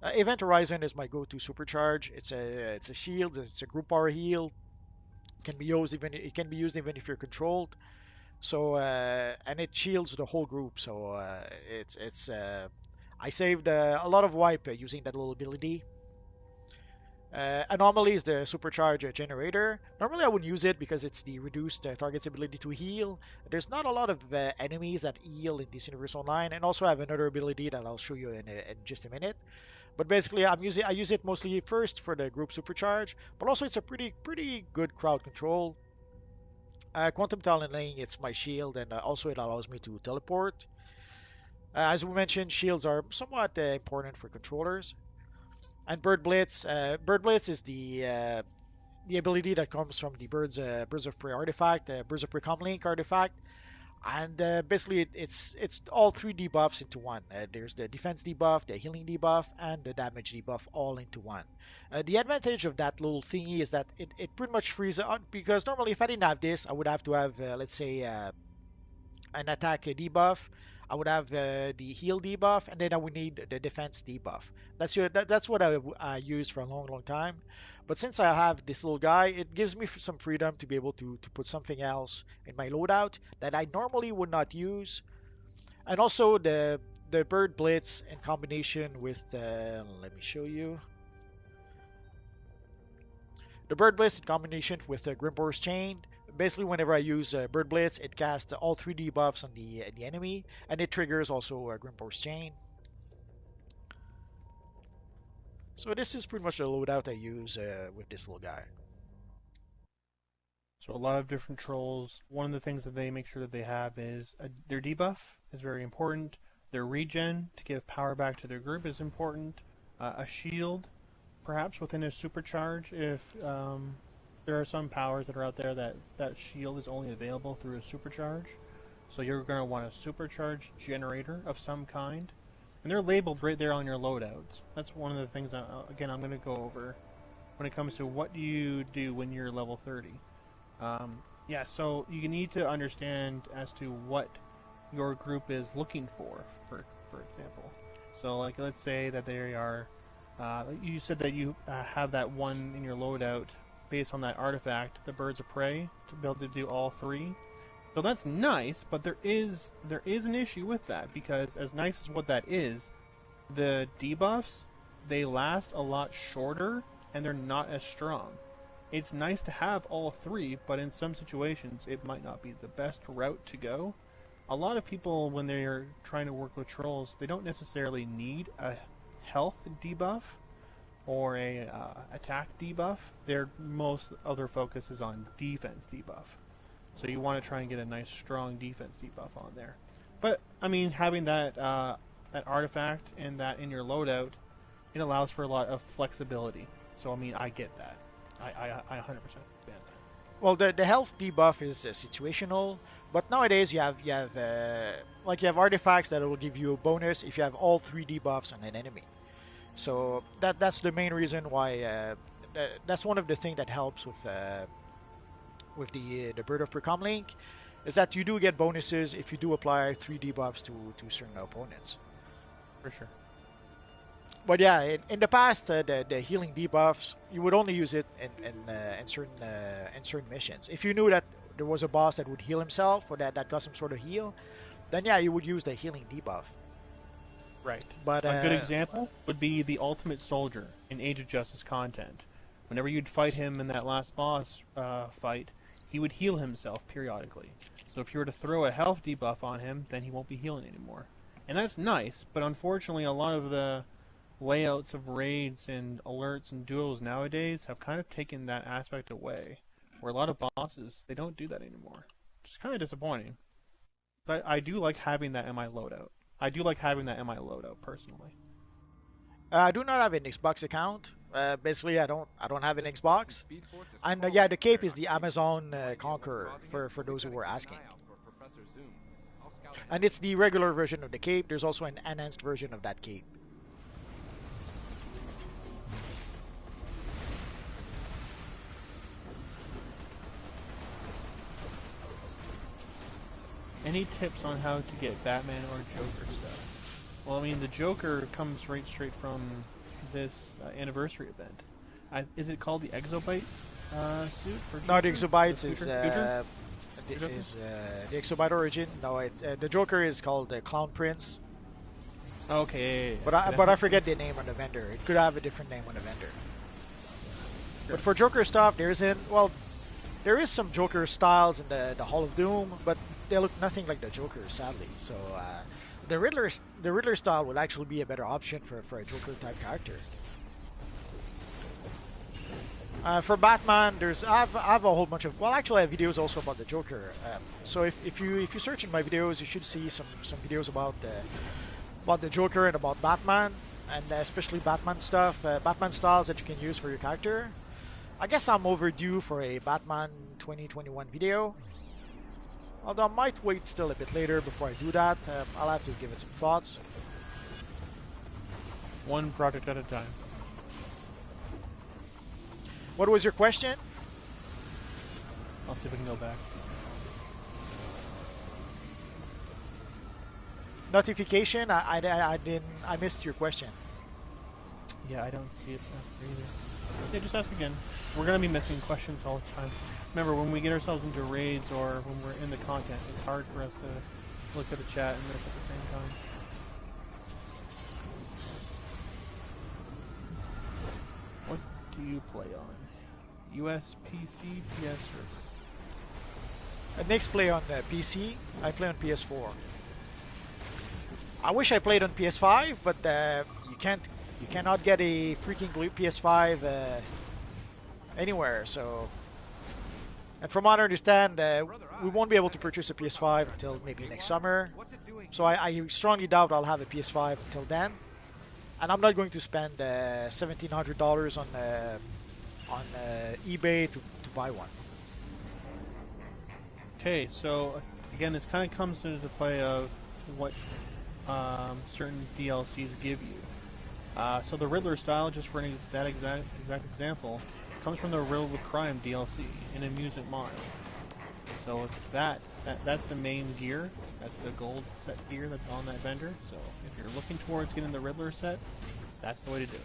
Event Horizon is my go-to supercharge. It's a shield. It's a group power heal. It can be used even if you're controlled. So and it shields the whole group. So it's I saved a lot of wipe using that little ability. Anomaly is the supercharge generator. Normally I wouldn't use it because it's the reduced target's ability to heal. There's not a lot of enemies that heal in this Universe Online, and also I have another ability that I'll show you in just a minute. But basically, I use it mostly first for the group supercharge, but also it's a pretty good crowd control. Quantum tunneling, it's my shield, and also it allows me to teleport. As we mentioned, shields are somewhat important for controllers. And Bird Blitz. Bird Blitz is the ability that comes from the Birds of Prey artifact, Birds of Prey Comlink artifact, and basically it's all three debuffs into one. There's the defense debuff, the healing debuff, and the damage debuff all into one. The advantage of that little thingy is that it pretty much frees out because normally if I didn't have this, I would have to have let's say an attack debuff. I would have the heal debuff, and then I would need the defense debuff. That's what I use for a long time. But since I have this little guy, it gives me some freedom to be able to put something else in my loadout that I normally would not use. And also the Bird Blitz in combination with let me show you. The Bird Blitz in combination with Grimbor's Chain. Basically, whenever I use Bird Blitz, it casts all three debuffs on the enemy, and it triggers also Grimbor's Chain. So this is pretty much the loadout I use with this little guy. So a lot of different trolls. One of the things that they make sure that they have is their debuff is very important. Their regen to give power back to their group is important. A shield, perhaps within a supercharge, if there are some powers that are out there that shield is only available through a supercharge. So you're going to want a supercharge generator of some kind. And they're labeled right there on your loadouts. That's one of the things, again, I'm going to go over when it comes to what do you do when you're level 30. Yeah, so you need to understand as to what your group is looking for example. So, like, let's say that they are, you said that you have that one in your loadout based on that artifact, the Birds of Prey, to be able to do all three. So that's nice, but there is an issue with that, because as nice as what that is, the debuffs, they last a lot shorter, and they're not as strong. It's nice to have all three, but in some situations, it might not be the best route to go. A lot of people, when they're trying to work with trolls, they don't necessarily need a health debuff or a attack debuff. Their most other focus is on defense debuff. So you want to try and get a nice, strong defense debuff on there. But, I mean, having that that artifact and that in your loadout, it allows for a lot of flexibility. So, I mean, I get that. I 100% understand that. Well, the health debuff is situational, but nowadays you have artifacts that will give you a bonus if you have all three debuffs on an enemy. So that's the main reason why. That's one of the things that helps with the Bird of Precomlink, is that you do get bonuses if you do apply three debuffs to certain opponents. For sure. But yeah, in the past, the healing debuffs, you would only use it in certain missions. If you knew that there was a boss that would heal himself, or that got some sort of heal, then yeah, you would use the healing debuff. Right. But a good example would be the Ultimate Soldier in Age of Justice content. Whenever you'd fight him in that last boss fight, he would heal himself periodically. So if you were to throw a health debuff on him, then he won't be healing anymore. And that's nice, but unfortunately a lot of the layouts of raids and alerts and duels nowadays have kind of taken that aspect away, where a lot of bosses, they don't do that anymore, which is kind of disappointing. But I do like having that in my loadout. Personally. I do not have an Xbox account. Basically, I don't have an Xbox. And yeah, the cape is the Amazon Conqueror for those who were asking. And it's the regular version of the cape. There's also an enhanced version of that cape. Any tips on how to get Batman or Joker stuff? Well, I mean, the Joker comes right straight from this anniversary event. Is it called the Exobytes suit? For no, the Exobytes the is the the Exobyte origin. No, it's the Joker is called the Clown Prince. Okay. But I forget the name on the vendor. It could have a different name on the vendor. Sure. But for Joker stuff, there is some Joker styles in the Hall of Doom, but they look nothing like the Joker, sadly. So the Riddler style would actually be a better option for a Joker type character. For Batman, I have a whole bunch of, actually I have videos also about the Joker. So if you search in my videos, you should see some videos about the Joker and about Batman, and especially Batman stuff, Batman styles that you can use for your character. I guess I'm overdue for a Batman 2021 video. Although I might wait still a bit later before I do that. I'll have to give it some thoughts. One project at a time. What was your question? I'll see if I can go back. Notification? I missed your question. Yeah, I don't see it either. Yeah, just ask again. We're gonna be missing questions all the time. Remember, when we get ourselves into raids or when we're in the content, it's hard for us to look at the chat and miss at the same time. What do you play on? US, PC, PS, or? Nick's play on PC. I play on PS4. I wish I played on PS5, but you cannot get a freaking PS5 anywhere. So And from what I understand, we won't be able to purchase a PS5 until maybe next summer. So I strongly doubt I'll have a PS5 until then. And I'm not going to spend $1,700 on eBay to buy one. Okay, so again, this kind of comes into the play of what certain DLCs give you. So the Riddler style, just for that exact example, comes from the Riddled with Crime DLC, an amusement mod. So that's the main gear. That's the gold set gear that's on that vendor. So if you're looking towards getting the Riddler set, that's the way to do it.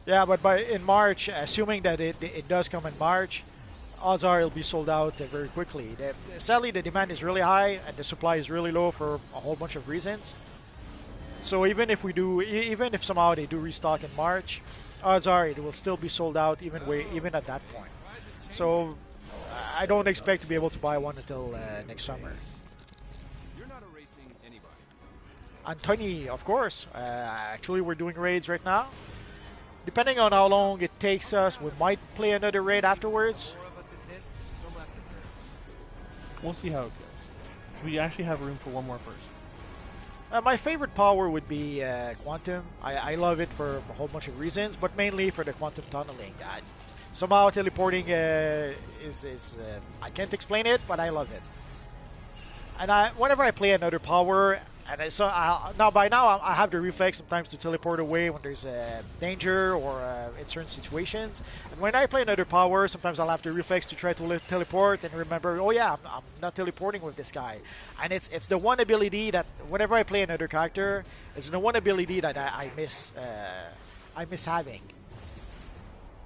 Yeah, but in March, assuming that it does come in March, odds are it'll be sold out very quickly. Sadly, the demand is really high and the supply is really low for a whole bunch of reasons. So even if somehow they do restock in March, odds are it will still be sold out even at that point. So I don't expect to be able to buy one until next summer. You're not erasing anybody. Anthony, of course. Actually, we're doing raids right now. Depending on how long it takes us, we might play another raid afterwards. The more of us it hits, the less it hurts. We'll see how it goes. We actually have room for one more person. My favorite power would be Quantum. I love it for a whole bunch of reasons, but mainly for the Quantum tunneling. Somehow teleporting is I can't explain it, but I love it. And whenever I play another power, and so by now I have the reflex sometimes to teleport away when there's a danger or in certain situations. And when I play another power, sometimes I'll have the reflex to try to teleport and remember, oh yeah, I'm not teleporting with this guy. And it's the one ability that whenever I play another character, it's the one ability that I miss having.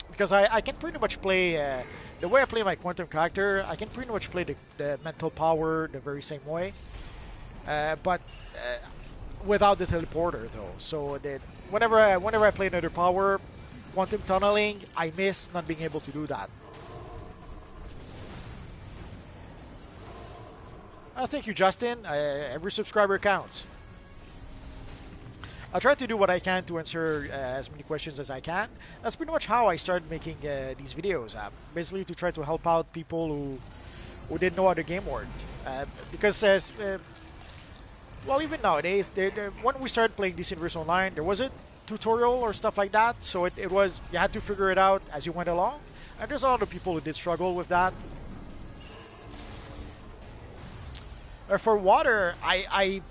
Because I can pretty much play the way I play my Quantum character. I can pretty much play the mental power the very same way. But without the teleporter though. So that whenever I play another power, Quantum tunneling, I miss not being able to do that. Thank you, Justin. Every subscriber counts. I'll try to do what I can to answer as many questions as I can. That's pretty much how I started making these videos. Basically to try to help out people who didn't know how the game worked. Because well, even nowadays, when we started playing DCUO Online, there was a tutorial or stuff like that. So it was, you had to figure it out as you went along. And there's a lot of people who did struggle with that. For water, I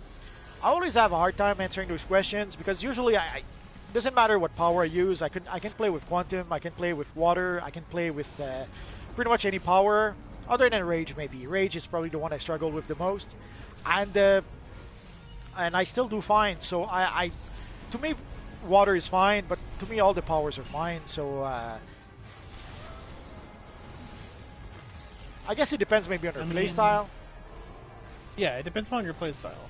always have a hard time answering those questions because usually it doesn't matter what power I use. I can play with Quantum, I can play with water, I can play with pretty much any power other than Rage maybe. Rage is probably the one I struggle with the most. And I still do fine. So to me, water is fine, but to me all the powers are fine. So I guess it depends maybe on your playstyle. Yeah, it depends on your playstyle.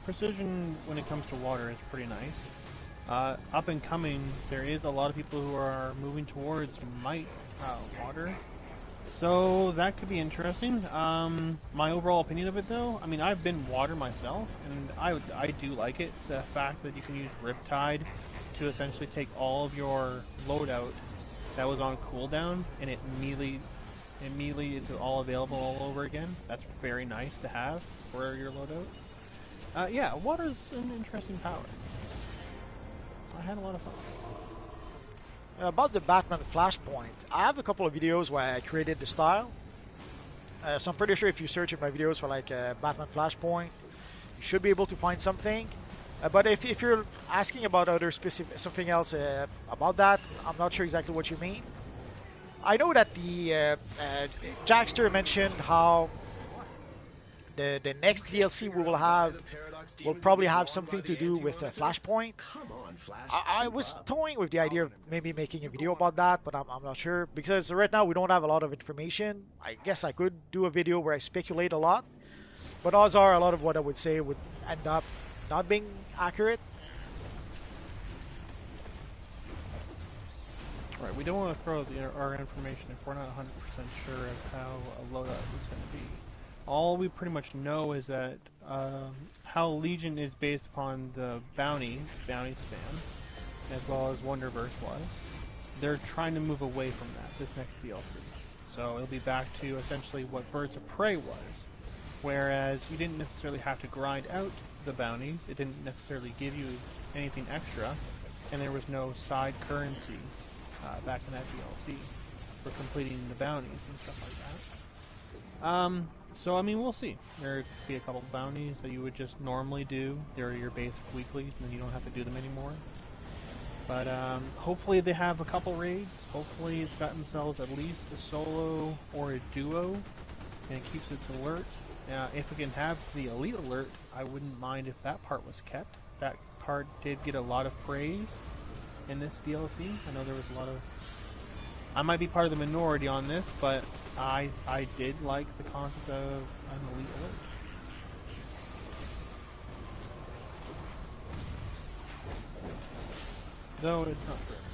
Precision when it comes to water is pretty nice. Up and coming, there is a lot of people who are moving towards might water. So that could be interesting. My overall opinion of it, though, I mean, I've been water myself, and I do like it. The fact that you can use Riptide to essentially take all of your loadout that was on cooldown, and it immediately is all available all over again. That's very nice to have for your loadout. Yeah, water's an interesting power. I had a lot of fun. About the Batman Flashpoint, I have a couple of videos where I created the style. So I'm pretty sure if you search in my videos for like Batman Flashpoint, you should be able to find something. But if you're asking about something else about that, I'm not sure exactly what you mean. I know that the Jackster mentioned how the next DLC we will have will probably have something to do with Flashpoint. I was toying with the idea of maybe making a video about that, but I'm not sure because right now we don't have a lot of information. I guess I could do a video where I speculate a lot, but odds are a lot of what I would say would end up not being accurate. Right, we don't want to throw our information if we're not 100% sure of how a loadout is going to be. All we pretty much know is that how Legion is based upon the bounties spam, as well as Wonderverse was, they're trying to move away from that this next DLC. So it'll be back to essentially what Birds of Prey was, whereas you didn't necessarily have to grind out the bounties, it didn't necessarily give you anything extra, and there was no side currency back in that DLC for completing the bounties and stuff like that. So I mean, we'll see. There could be a couple bounties that you would just normally do. They're your basic weeklies, and then you don't have to do them anymore. But hopefully they have a couple raids. Hopefully it's got themselves at least a solo or a duo, and it keeps its alert. If we can have the elite alert, I wouldn't mind if that part was kept. That part did get a lot of praise in this DLC. I know there was a lot of... I might be part of the minority on this, but I did like the concept of an elite alert. Though it's not for everybody.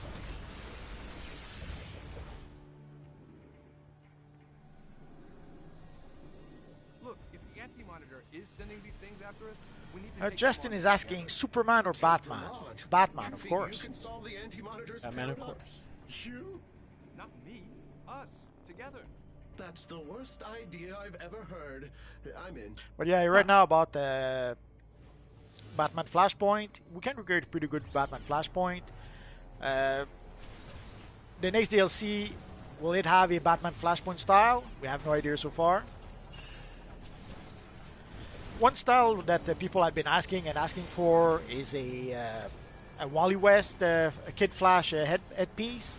Look, if the anti-monitor is sending these things after us, we need to take Justin them on is asking Superman or Batman? Batman, of course. Batman, of course. You? Not me, us, together. That's the worst idea I've ever heard. I'm in. But yeah, right now about the Batman Flashpoint, we can get pretty good Batman Flashpoint. The next DLC, will it have a Batman Flashpoint style? We have no idea so far. One style that people have been asking for is a Wally West a Kid Flash headpiece.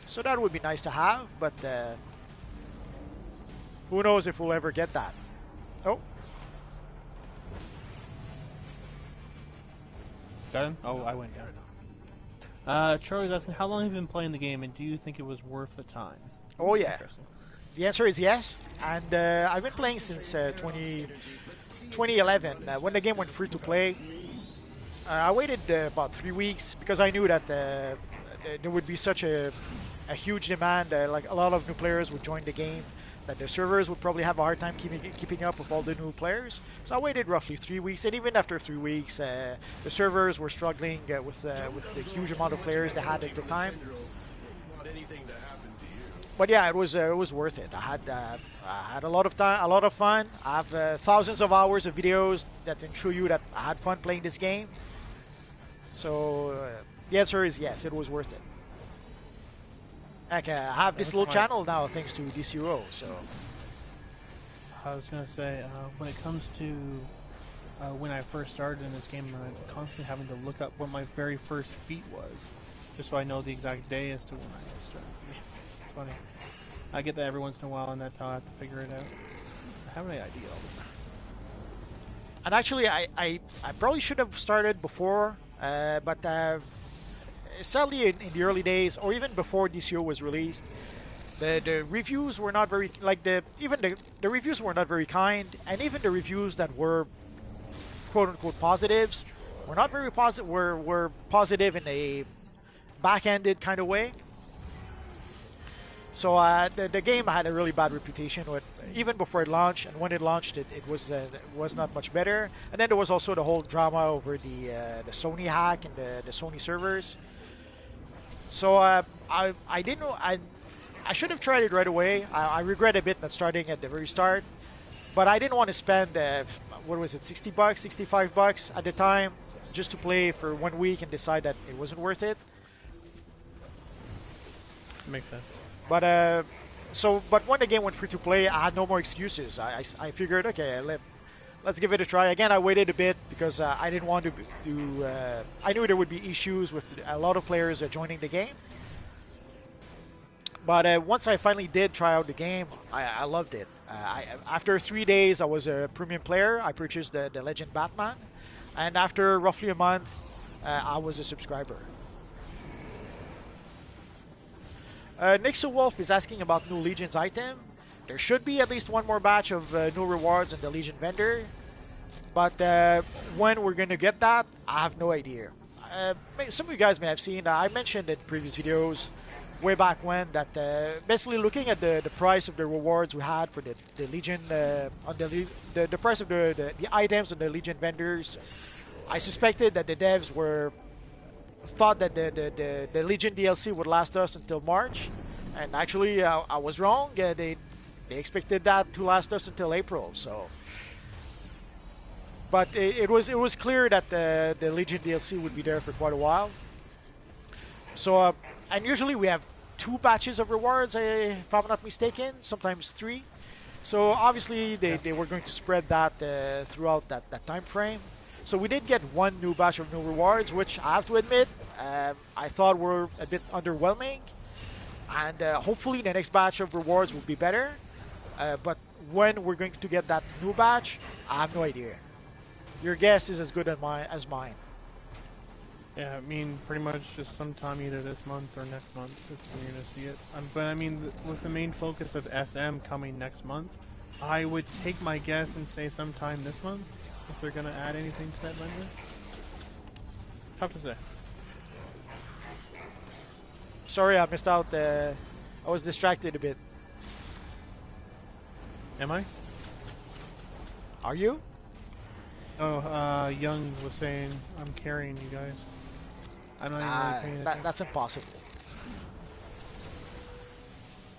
So that would be nice to have, but who knows if we'll ever get that. Oh. Got him? Oh, I went down. Charlie's asking, how long have you been playing the game, and do you think it was worth the time? Oh, yeah. The answer is yes, and I've been playing since 2011, when the game went free to play. I waited about 3 weeks because I knew that there would be such a huge demand, like a lot of new players would join the game, that the servers would probably have a hard time keeping up with all the new players. So I waited roughly 3 weeks, and even after 3 weeks, the servers were struggling with the huge amount of players they had at the time. But yeah, it was worth it. I had a lot of time, a lot of fun. I have thousands of hours of videos that can show you that I had fun playing this game. So the answer is yes, it was worth it. Heck, I have this little channel now thanks to DCUO. So I was gonna say, when it comes to when I first started in this game, I'm constantly having to look up what my very first feat was, just so I know the exact day as to when I started. It's funny. I get that every once in a while, and that's how I have to figure it out. I have any idea all the time. And actually, I probably should have started before, but sadly in the early days, or even before DCO was released, the reviews were not very the reviews were not very kind, and even the reviews that were quote unquote positives were not very positive. Were positive in a back-ended kind of way. So the game had a really bad reputation even before it launched, and when it launched, it was not much better. And then there was also the whole drama over the Sony hack and the Sony servers. So I didn't know, I should have tried it right away. I regret a bit not starting at the very start, but I didn't want to spend what was it, $60, $65 at the time just to play for 1 week and decide that it wasn't worth it. Makes sense. But when the game went free to play, I had no more excuses. I figured, okay, let's give it a try. Again, I waited a bit because I didn't want to I knew there would be issues with a lot of players joining the game. But once I finally did try out the game, I loved it. After 3 days, I was a premium player. I purchased the Legend Batman, and after roughly a month, I was a subscriber. Nixo Wolf is asking about new Legion's item. There should be at least one more batch of new rewards in the Legion vendor, but when we're going to get that, I have no idea. Some of you guys may have seen, I mentioned in previous videos, way back when, that basically looking at the price of the rewards we had for the Legion, on the price of the items on the Legion vendors, I suspected that the devs were thought that the Legion DLC would last us until March, and actually I was wrong. They expected that to last us until April. So, but it was clear that the Legion DLC would be there for quite a while. So, and usually we have 2 batches of rewards, if I'm not mistaken, sometimes 3. So obviously they were going to spread that throughout that time frame. So we did get 1 new batch of new rewards, which I have to admit I thought were a bit underwhelming. And hopefully the next batch of rewards will be better. But when we're going to get that new batch, I have no idea. Your guess is as good as mine. Yeah, I mean, pretty much just sometime either this month or next month is when you're going to see it. But I mean, with the main focus of SM coming next month, I would take my guess and say sometime this month, if they're going to add anything to that vendor. Tough to say. Sorry, I missed out. I was distracted a bit. Am I? Are you? Oh, Young was saying, I'm carrying you guys. I'm not even really paying attention. That's impossible.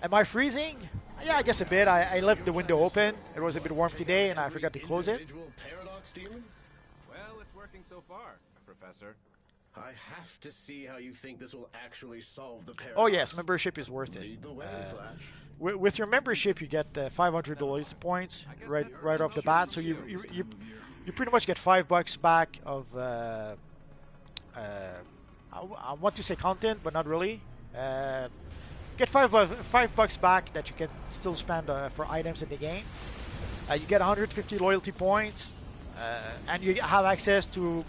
Am I freezing? Yeah, I guess a bit. I left the window open. It was a bit warm today, and I forgot to close it. Well, it's working so far, Professor. I have to see how you think this will actually solve the paradox. Oh yes, membership is worth it. Lead the way, Flash. With your membership, you get 500 loyalty points right off the bat. So you pretty much get $5 back of I want to say content, but not really. Get $5 back that you can still spend for items in the game. You get 150 loyalty points, and you have access to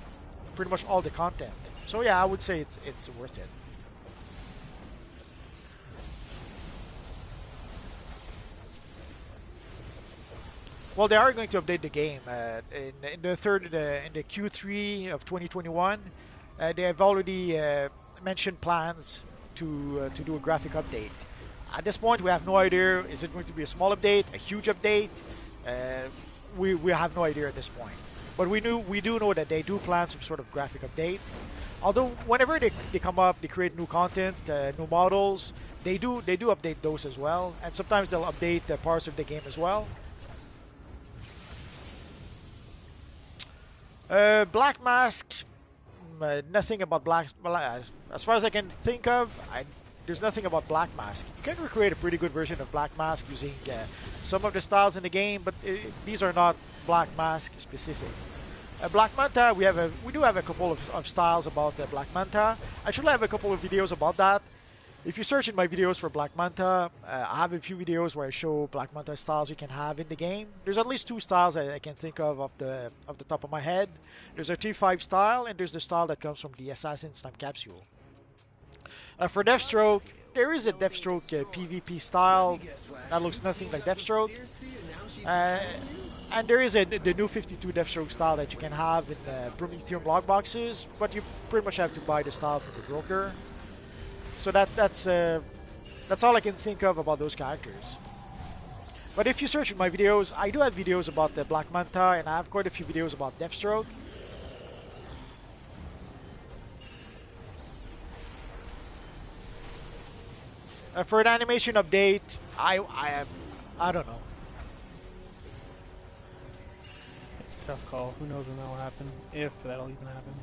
pretty much all the content. So yeah, I would say it's worth it. Well, they are going to update the game in the Q3 of 2021. They have already mentioned plans to do a graphic update. At this point, we have no idea. Is it going to be a small update, a huge update? We have no idea at this point. But we do know that they do plan some sort of graphic update. Although whenever they come up, they create new content, new models. They do update those as well, and sometimes they'll update parts of the game as well. Black Mask, nothing about as far as I can think of, there's nothing about Black Mask. You can recreate a pretty good version of Black Mask using some of the styles in the game, but these are not Black Mask specific. Black Manta, we do have a couple of styles about Black Manta. I should have a couple of videos about that. If you search in my videos for Black Manta, I have a few videos where I show Black Manta styles you can have in the game. There's at least 2 styles I can think of off the top of my head. There's a T5 style, and there's the style that comes from the Assassin's Time Capsule. For Deathstroke, there is a Deathstroke PvP style that looks nothing like Deathstroke. And there is the new 52 Deathstroke style that you can have in the Prometheum log boxes, but you pretty much have to buy the style from the broker. So that's all I can think of about those characters. But if you search in my videos, I do have videos about the Black Manta, and I have quite a few videos about Deathstroke. For an animation update, I don't know. Tough call. Who knows when that will happen? If that'll even happen.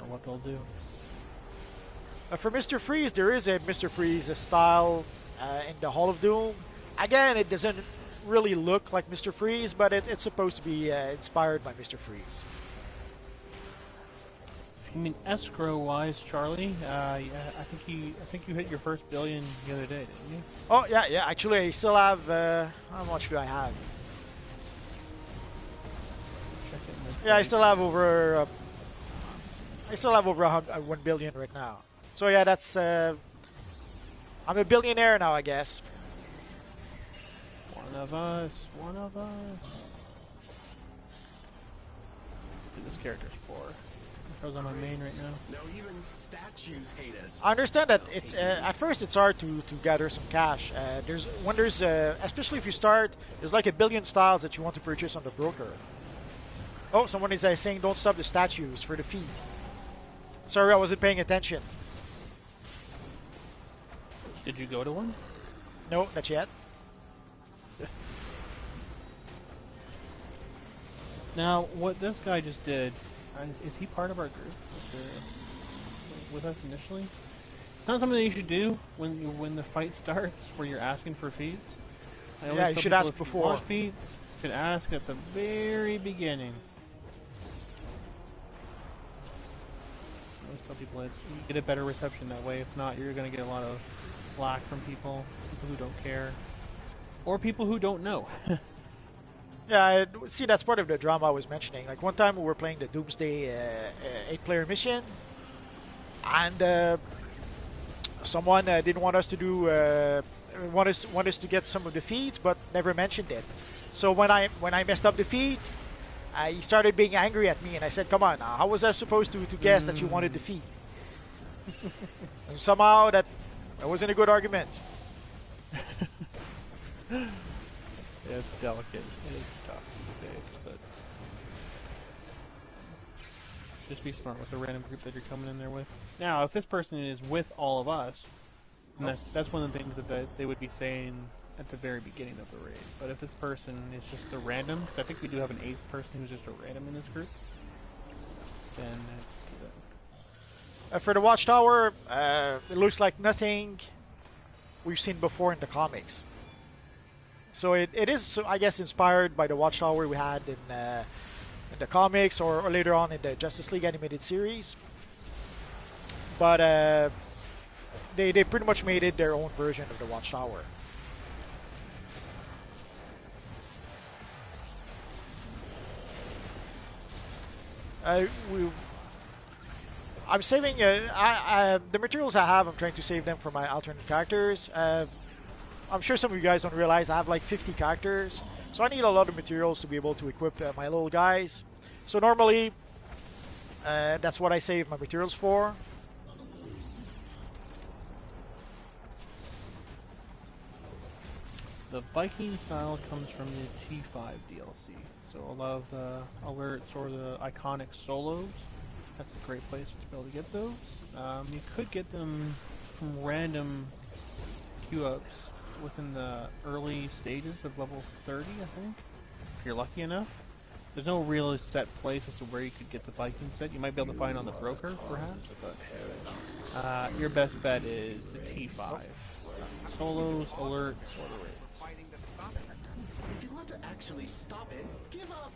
Or what they'll do. For Mr. Freeze, there is a Mr. Freeze style in the Hall of Doom. Again, it doesn't really look like Mr. Freeze, but it's supposed to be inspired by Mr. Freeze. I mean, escrow-wise, Charlie, I think you hit your first billion the other day, didn't you? Oh yeah. Actually, I still have. How much do I have? Yeah, I still have over. I still have over 1 billion right now. So yeah, that's. I'm a billionaire now, I guess. One of us. This character's poor. Because I'm on main right now. Now even statues hate us. I understand that it's at first it's hard to gather some cash. There's especially if you start, there's like 1 billion styles that you want to purchase on the broker. Oh, someone is saying don't stop the statues for the feet. Sorry, I wasn't paying attention. Did you go to one? No, not yet. Now, what this guy just did, is he part of our group? With us initially? It's not something that you should do when the fight starts, where you're asking for feats. I always Yeah, tell you should people ask if you before. want feats, you should ask at the very beginning. I always tell people you get a better reception that way. If not, you're going to get a lot of flack from people who don't care, or people who don't know. Yeah, see, that's part of the drama I was mentioning. Like one time we were playing the Doomsday 8-player mission, and someone didn't want us to do want us to get some of the feats, but never mentioned it. So when I messed up the feat, he started being angry at me, and I said, "Come on, how was I supposed to guess that you wanted the feat?" And somehow that wasn't a good argument. Yeah, it's delicate. It is tough these days, but just be smart with the random group that you're coming in there with. Now, if this person is with all of us, and that's one of the things that they would be saying at the very beginning of the raid. But if this person is just a random, because I think we do have an 8th person who's just a random in this group, then For the Watchtower, it looks like nothing we've seen before in the comics. So it is, I guess, inspired by the Watchtower we had in the comics or later on in the Justice League animated series. But they pretty much made it their own version of the Watchtower. I'm saving the materials I have. I'm trying to save them for my alternate characters. I'm sure some of you guys don't realize I have like 50 characters, so I need a lot of materials to be able to equip my little guys. So normally, that's what I save my materials for. the Viking style comes from the T5 DLC. So a lot of the alerts or the iconic solos, that's a great place to be able to get those. You could get them from random queue-ups within the early stages of level 30, I think, if you're lucky enough. There's no real set place as to where you could get the Viking set. You might be able to find it on the broker, perhaps, but your best bet is the T5. Solos, alerts, or the raids. If you want to actually stop it, give up.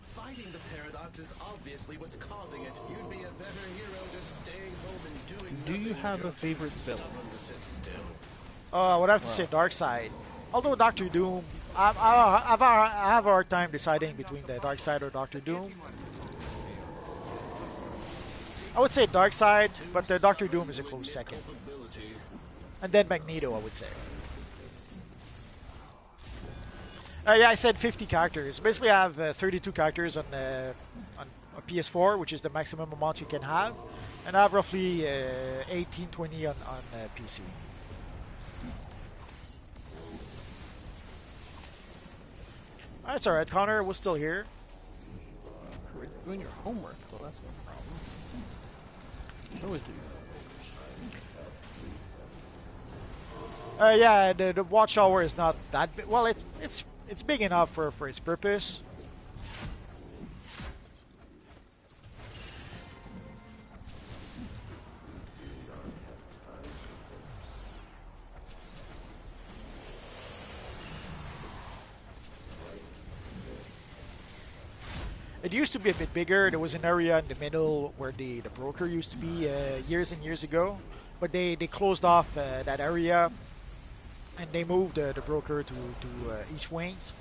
Fighting the paradox is obviously what's causing it. You'd be a better hero just staying home and doing Do you nothing. have a favorite villain? I would have to say Darkseid. Although Doctor Doom, I have a hard time deciding between the Darkseid or Doctor Doom. I would say Darkseid, but the Doctor Doom is a close second. And then Magneto, I would say. Yeah, I said 50 characters. Basically, I have 32 characters on a PS4, which is the maximum amount you can have. And I have roughly 18, 20 on PC. That's alright, Connor, we're still here. We're doing your homework, so that's no problem. Always do. Yeah, the Watchtower is not that big. Well, it's big enough for its purpose. It used to be a bit bigger. There was an area in the middle where the broker used to be years and years ago, but they closed off that area. And they moved the broker to each wings.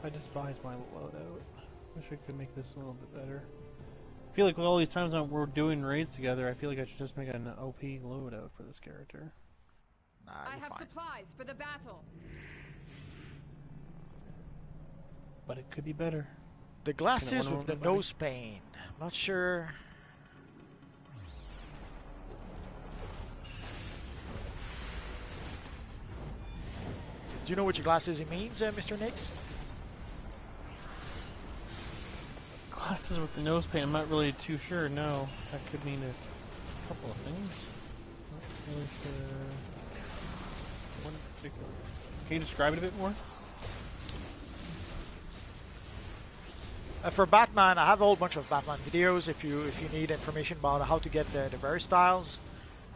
I despise my loadout. Wish I could make this a little bit better. I feel like with all these times we're doing raids together, I feel like I should just make an OP loadout for this character. Nah, I have fine. supplies for the battle. But it could be better. The glasses Can I with the wonder what nose pane. Not sure. Do you know which glasses he means, Mr. Nix? Glasses with the nose paint, I'm not really too sure, no. That could mean a couple of things. Not really sure. One in particular. Can you describe it a bit more? For Batman, I have a whole bunch of Batman videos if you need information about how to get the various styles.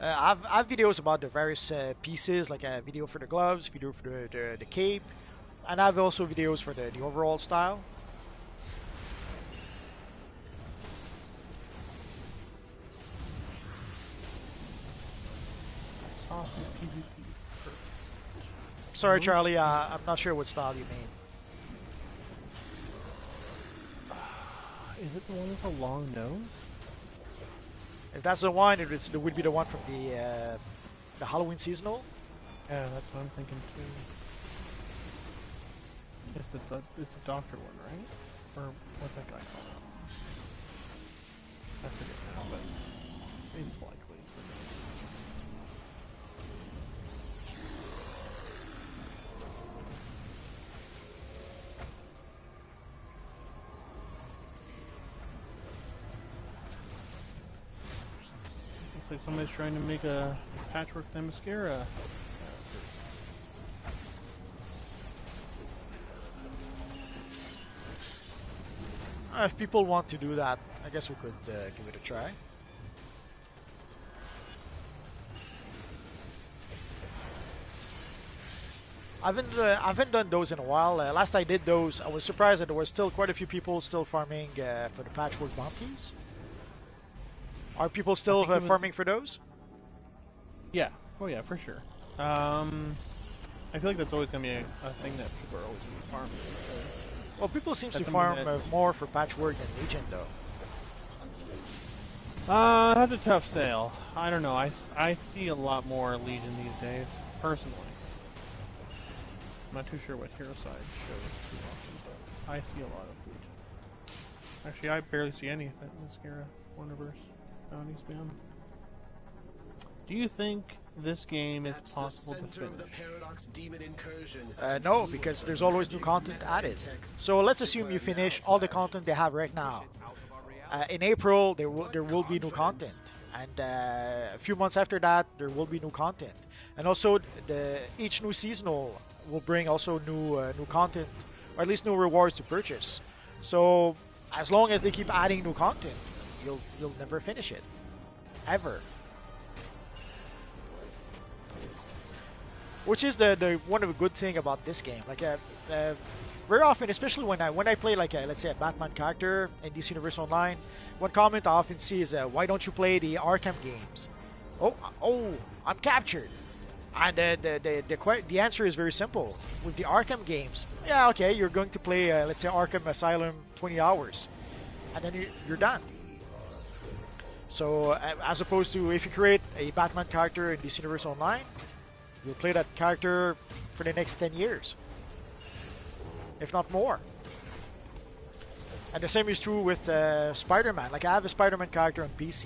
I have videos about the various pieces, like a video for the gloves, video for the cape, and I have also videos for the overall style. Saucy PvP. Sorry, Charlie, I'm not sure what style you mean. Is it the one with a long nose? If that's the one, it would be the one from the Halloween seasonal. Yeah, that's what I'm thinking too. It's the doctor one, right? Or what's that guy called? I forget now, but he's likely. Looks like somebody's trying to make a patchwork Themyscira. If people want to do that, I guess we could give it a try. I haven't done those in a while. Last I did those, I was surprised that there were still quite a few people still farming for the patchwork bounties. Are people still farming for those? Yeah. Oh yeah, for sure. I feel like that's always going to be a thing that people are always going to be farming. Well, people seem to farm more for patchwork than Legion, though. That's a tough sale. I don't know. I see a lot more Legion these days, personally. I'm not too sure what hero side shows too often, but I see a lot of Legion. Actually, I barely see any Themyscira Wonderverse bounties beyond. Do you think this game is possible to finish? No, because there's always new content added. So let's assume you finish all the content they have right now. In April, there will be new content, and a few months after that, there will be new content. And also, each new seasonal will bring also new content, or at least new rewards to purchase. So as long as they keep adding new content, you'll never finish it, ever. Which is the one of the good thing about this game. Like very often, especially when I play like let's say a Batman character in DC Universe Online, one comment I often see is why don't you play the Arkham games? Oh, I'm captured. And the answer is very simple. With the Arkham games, yeah, okay, you're going to play let's say Arkham Asylum 20 hours, and then you're done. So as opposed to if you create a Batman character in DC Universe Online, you'll play that character for the next 10 years, if not more. And the same is true with Spider-Man. Like I have a Spider-Man character on PC,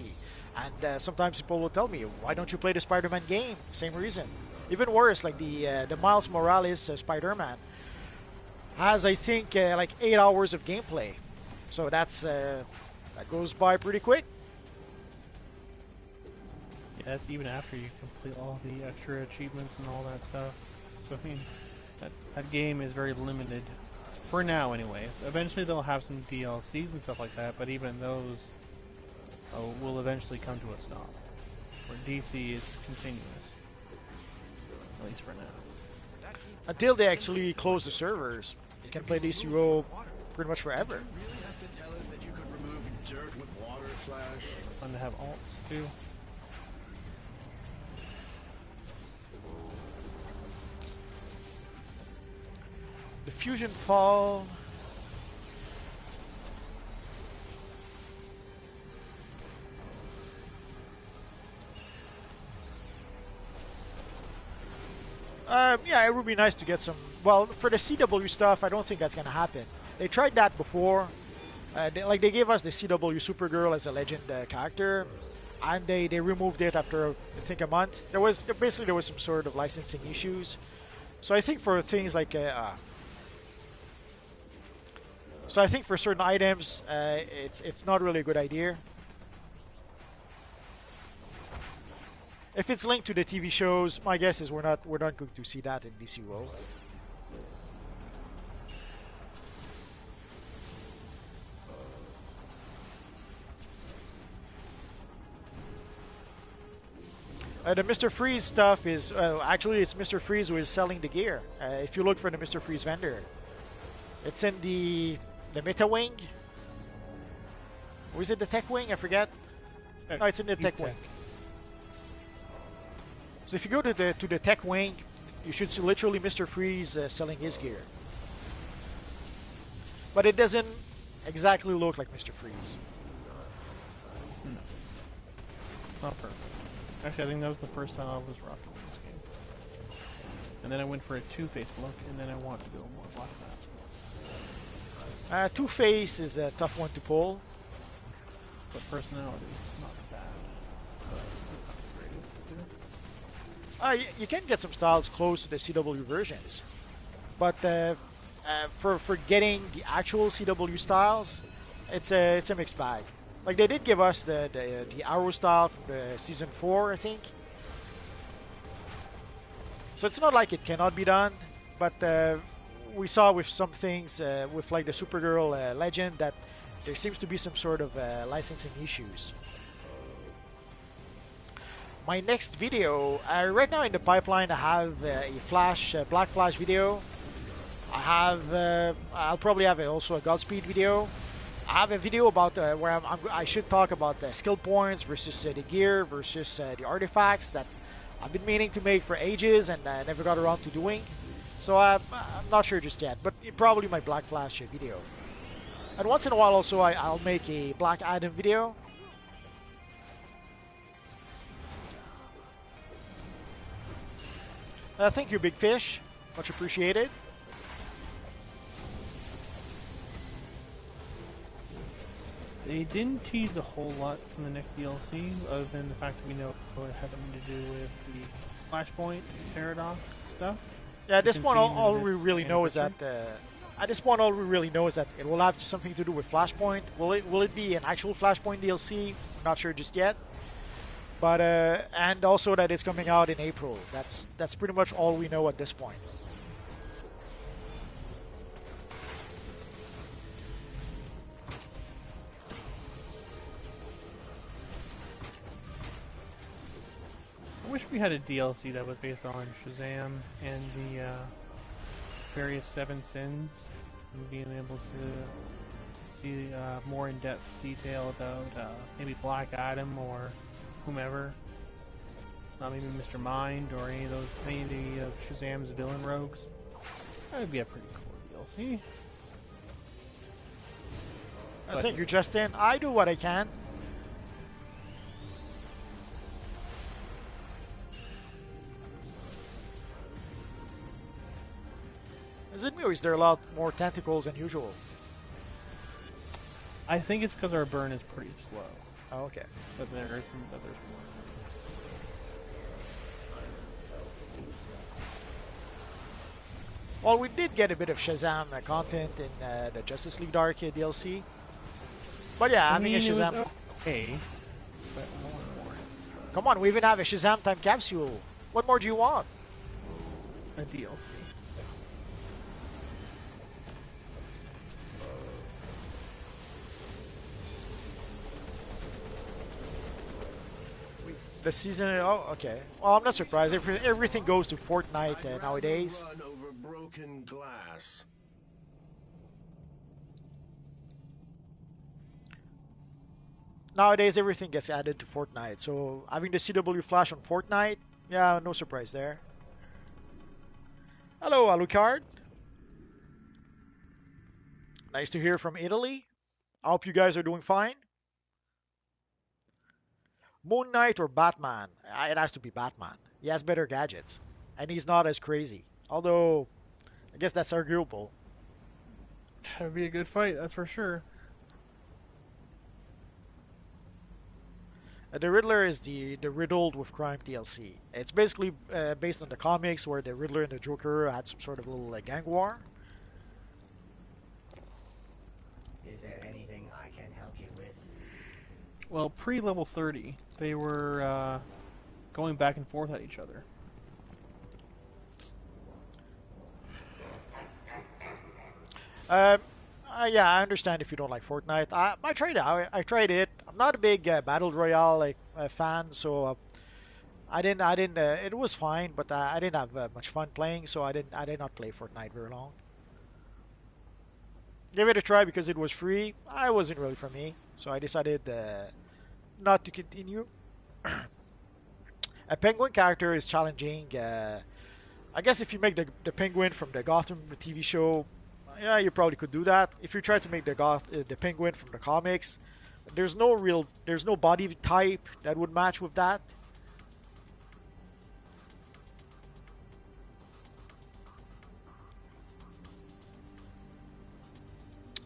and sometimes people will tell me, why don't you play the Spider-Man game? Same reason. Even worse, like the Miles Morales Spider-Man has, I think, like 8 hours of gameplay. So that goes by pretty quick. Yeah, that's even after you complete all the extra achievements and all that stuff. So I mean, that game is very limited for now, anyways. Eventually they'll have some DLCs and stuff like that, but even those will eventually come to a stop. Where DC is continuous, at least for now. Until they actually close the servers, you can play DCUO pretty much forever. Really have to tell us that you could remove dirt with water, Flash? Fun to have alts too. The Fusion Fall. Yeah, it would be nice to get some. Well, for the CW stuff, I don't think that's gonna happen. They tried that before. They gave us the CW Supergirl as a legend character, and they removed it after I think a month. There was some sort of licensing issues. So I think for things like so I think for certain items, it's not really a good idea. If it's linked to the TV shows, my guess is we're not going to see that in DCUO. The Mr. Freeze stuff is actually it's Mr. Freeze who is selling the gear. If you look for the Mr. Freeze vendor, it's in the Meta Wing. Or is it the Tech Wing? I forget. No, it's in the Tech Wing. So if you go to the Tech Wing, you should see literally Mr. Freeze selling his gear. But it doesn't exactly look like Mr. Freeze. No. Not perfect. Actually, I think that was the first time I was rocking this game. And then I went for a Two-Face look, and then I want to go more Black Mask. Two-Face is a tough one to pull. But personality is not bad. But it's not great. You can get some styles close to the CW versions. But for getting the actual CW styles, it's a mixed bag. Like they did give us the Arrow style from the season 4, I think. So it's not like it cannot be done, but we saw with some things with like the Supergirl Legend that there seems to be some sort of licensing issues. My next video, right now in the pipeline, I have a Black Flash video. I have, I'll probably have also a Godspeed video. I have a video about where I should talk about the skill points versus the gear versus the artifacts that I've been meaning to make for ages and never got around to doing. So I'm not sure just yet, but probably my Black Flash video. And once in a while also I'll make a Black Adam video. Thank you, Big Fish. Much appreciated. They didn't tease a whole lot from the next DLC, other than the fact that we know it had something to do with the Flashpoint Paradox stuff. Yeah, at this point, all we really know is that at this point, all we really know is that it will have something to do with Flashpoint. Will it be an actual Flashpoint DLC? Not sure just yet. But and also that it's coming out in April. That's pretty much all we know at this point. I wish we had a DLC that was based on Shazam and the various 7 sins, and being able to see more in-depth detail about maybe Black Adam or whomever. Not maybe Mr. Mind or any of the Shazam's villain rogues. That would be a pretty cool DLC. Thank you, Justin. I do what I can. Is it me or is there a lot more tentacles than usual? I think it's because our burn is pretty slow. Oh, okay. But there's more. Well, we did get a bit of Shazam content in the Justice League Dark DLC. But yeah, having a Shazam... Okay, but I want more. Come on, we even have a Shazam time capsule. What more do you want? A DLC. The season... Oh, okay. Well, I'm not surprised. Everything goes to Fortnite nowadays. Run over broken glass. Nowadays, everything gets added to Fortnite. So, having the CW Flash on Fortnite, yeah, no surprise there. Hello, Alucard. Nice to hear from Italy. I hope you guys are doing fine. Moon Knight or Batman? It has to be Batman. He has better gadgets. And he's not as crazy. Although, I guess that's arguable. That'd be a good fight, that's for sure. The Riddler is the Riddled with Crime DLC. It's basically based on the comics where the Riddler and the Joker had some sort of little gang war. Is there anything I can help you with? Well, pre-level 30, they were going back and forth at each other. Yeah, I understand if you don't like Fortnite. I tried it. I tried it. I'm not a big battle royale fan, so I didn't. It was fine, but I didn't have much fun playing, so I didn't. I did not play Fortnite very long. Give it a try because it was free. I wasn't really for me, so I decided not to continue. A penguin character is challenging. I guess if you make the penguin from the Gotham TV show, yeah, you probably could do that. If you try to make the penguin from the comics, there's no body type that would match with that.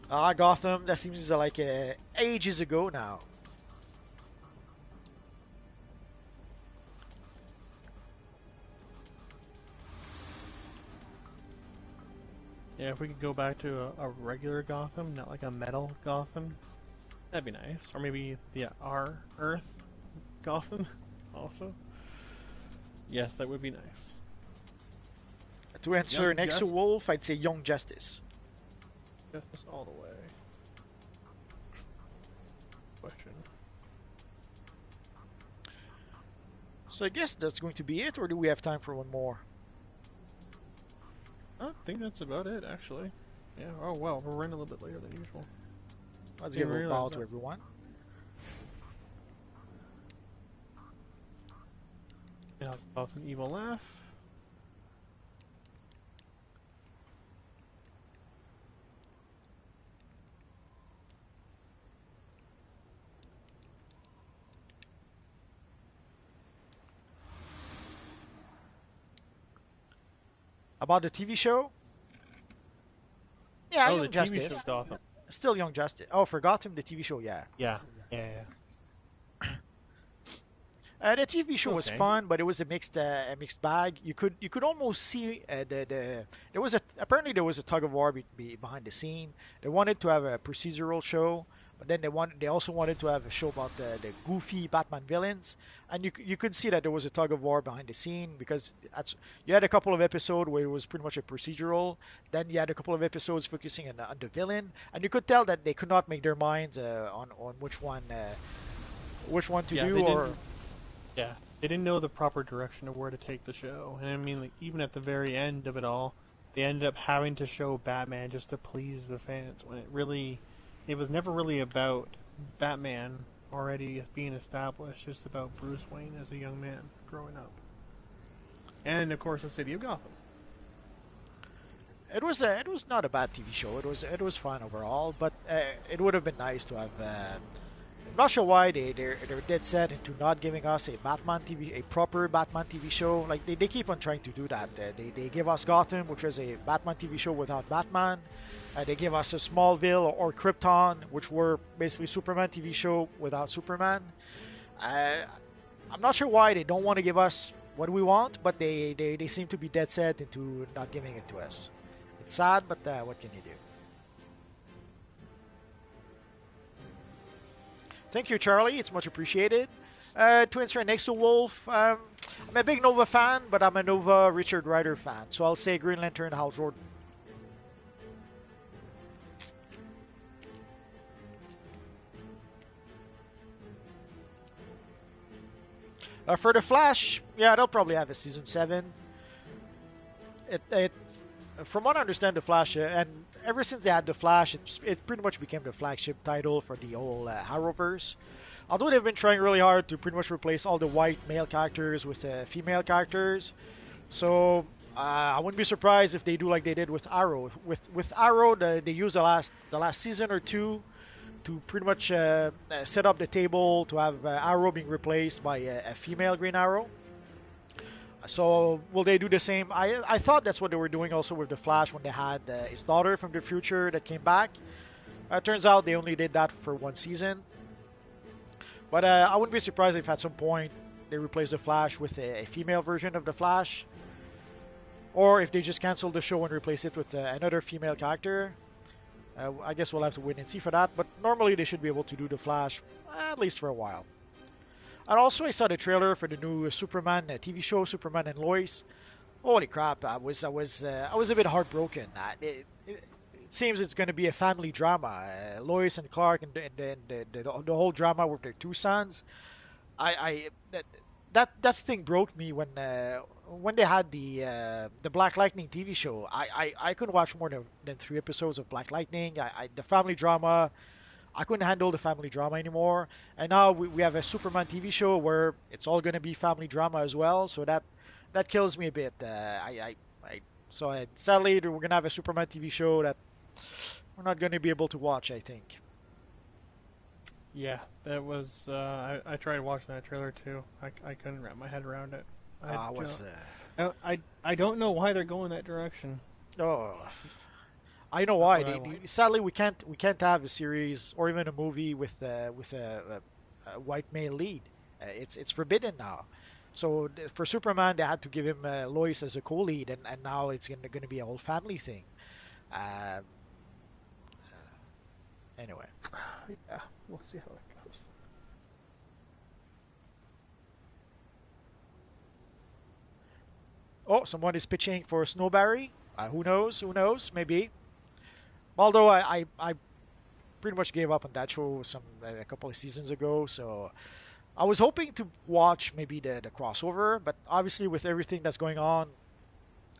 Gotham, that seems like ages ago now. Yeah, if we could go back to a regular Gotham, not like a metal Gotham, that'd be nice. Or maybe our Earth Gotham also. Yes, that would be nice. To answer Young next to Wolf, I'd say Young Justice. Just all the way. Question. So I guess that's going to be it, or do we have time for one more? I think that's about it, actually. Yeah. Oh well, we're running a little bit later than usual. Let's Didn't give a realize bow to that. everyone. Yeah, off an evil laugh. About the TV show? Yeah, Oh, Young the Justice. TV show Gotham. Still Young Justice. Oh, forgot him, the TV show, yeah. Yeah. Yeah. The TV show was Okay. fun, but it was a mixed bag. You could almost see there was apparently there was a tug of war behind the scene. They wanted to have a procedural show, but then they also wanted to have a show about the goofy Batman villains, and you could see that there was a tug of war behind the scene because you had a couple of episodes where it was pretty much a procedural. Then you had a couple of episodes focusing on the villain, and you could tell that they could not make their minds on which one to Yeah, do they or. didn't. Yeah, they didn't know the proper direction of where to take the show, and I mean, like, even at the very end of it all, they ended up having to show Batman just to please the fans. When it was never really about Batman already being established, just about Bruce Wayne as a young man growing up, and of course the city of Gotham. It was not a bad TV show. It was fun overall, but it would have been nice to have. I'm not sure why they're dead set into not giving us a proper Batman TV show. Like they keep on trying to do that. They give us Gotham, which was a Batman TV show without Batman. They give us a Smallville or Krypton, which were basically Superman TV show without Superman. I'm not sure why they don't want to give us what we want, but they seem to be dead set into not giving it to us. It's sad, but what can you do? Thank you, Charlie. It's much appreciated. To answer next to Wolf, I'm a big Nova fan, but I'm a Nova Richard Rider fan, so I'll say Green Lantern Hal Jordan. For the Flash, yeah, they'll probably have a season 7. From what I understand, the Flash, and ever since they had the Flash, it pretty much became the flagship title for the whole Arrowverse. Although they've been trying really hard to pretty much replace all the white male characters with female characters, so I wouldn't be surprised if they do like they did with Arrow. With Arrow, they used the last season or two to pretty much set up the table to have Arrow being replaced by a female Green Arrow. So will they do the same? I thought that's what they were doing also with the Flash when they had his daughter from the future that came back. Turns out they only did that for one season. But I wouldn't be surprised if at some point they replace the Flash with a female version of the Flash, or if they just cancel the show and replace it with another female character. I guess we'll have to wait and see for that. But normally they should be able to do the Flash at least for a while. And also I saw the trailer for the new Superman TV show, Superman and Lois. Holy crap! I was a bit heartbroken. It seems it's going to be a family drama. Lois and Clark and the whole drama with their two sons. That thing broke me when they had the Black Lightning TV show. I couldn't watch more than 3 episodes of Black Lightning. The family drama. I couldn't handle the family drama anymore. And now we have a Superman TV show where it's all going to be family drama as well. So that kills me a bit. Sadly we're going to have a Superman TV show that we're not going to be able to watch, I think. Yeah, that was. I tried watching that trailer too. I couldn't wrap my head around it. I don't know why they're going that direction. Oh, I know why. Sadly, we can't have a series or even a movie with a white male lead. It's forbidden now. So for Superman, they had to give him Lois as a co-lead, and now it's going to be a whole family thing. Anyway. Yeah, we'll see how it goes. Oh, someone is pitching for Snowberry. Who knows? Who knows? Maybe. Although I pretty much gave up on that show a couple of seasons ago, so I was hoping to watch maybe the crossover, but obviously with everything that's going on,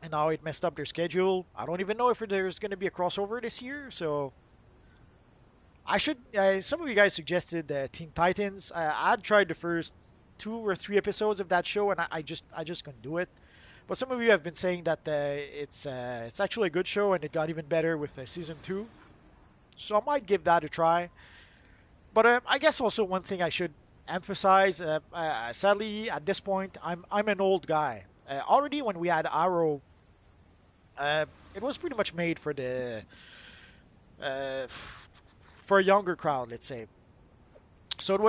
and now it messed up their schedule. I don't even know if there's going to be a crossover this year, so I should. Some of you guys suggested Teen Titans. I'd tried the first 2 or 3 episodes of that show, and I just couldn't do it. But some of you have been saying that it's actually a good show, and it got even better with season 2. So I might give that a try. But I guess also one thing I should emphasize. Sadly, at this point, I'm an old guy. Already when we had Arrow, it was pretty much made for for a younger crowd, let's say. So it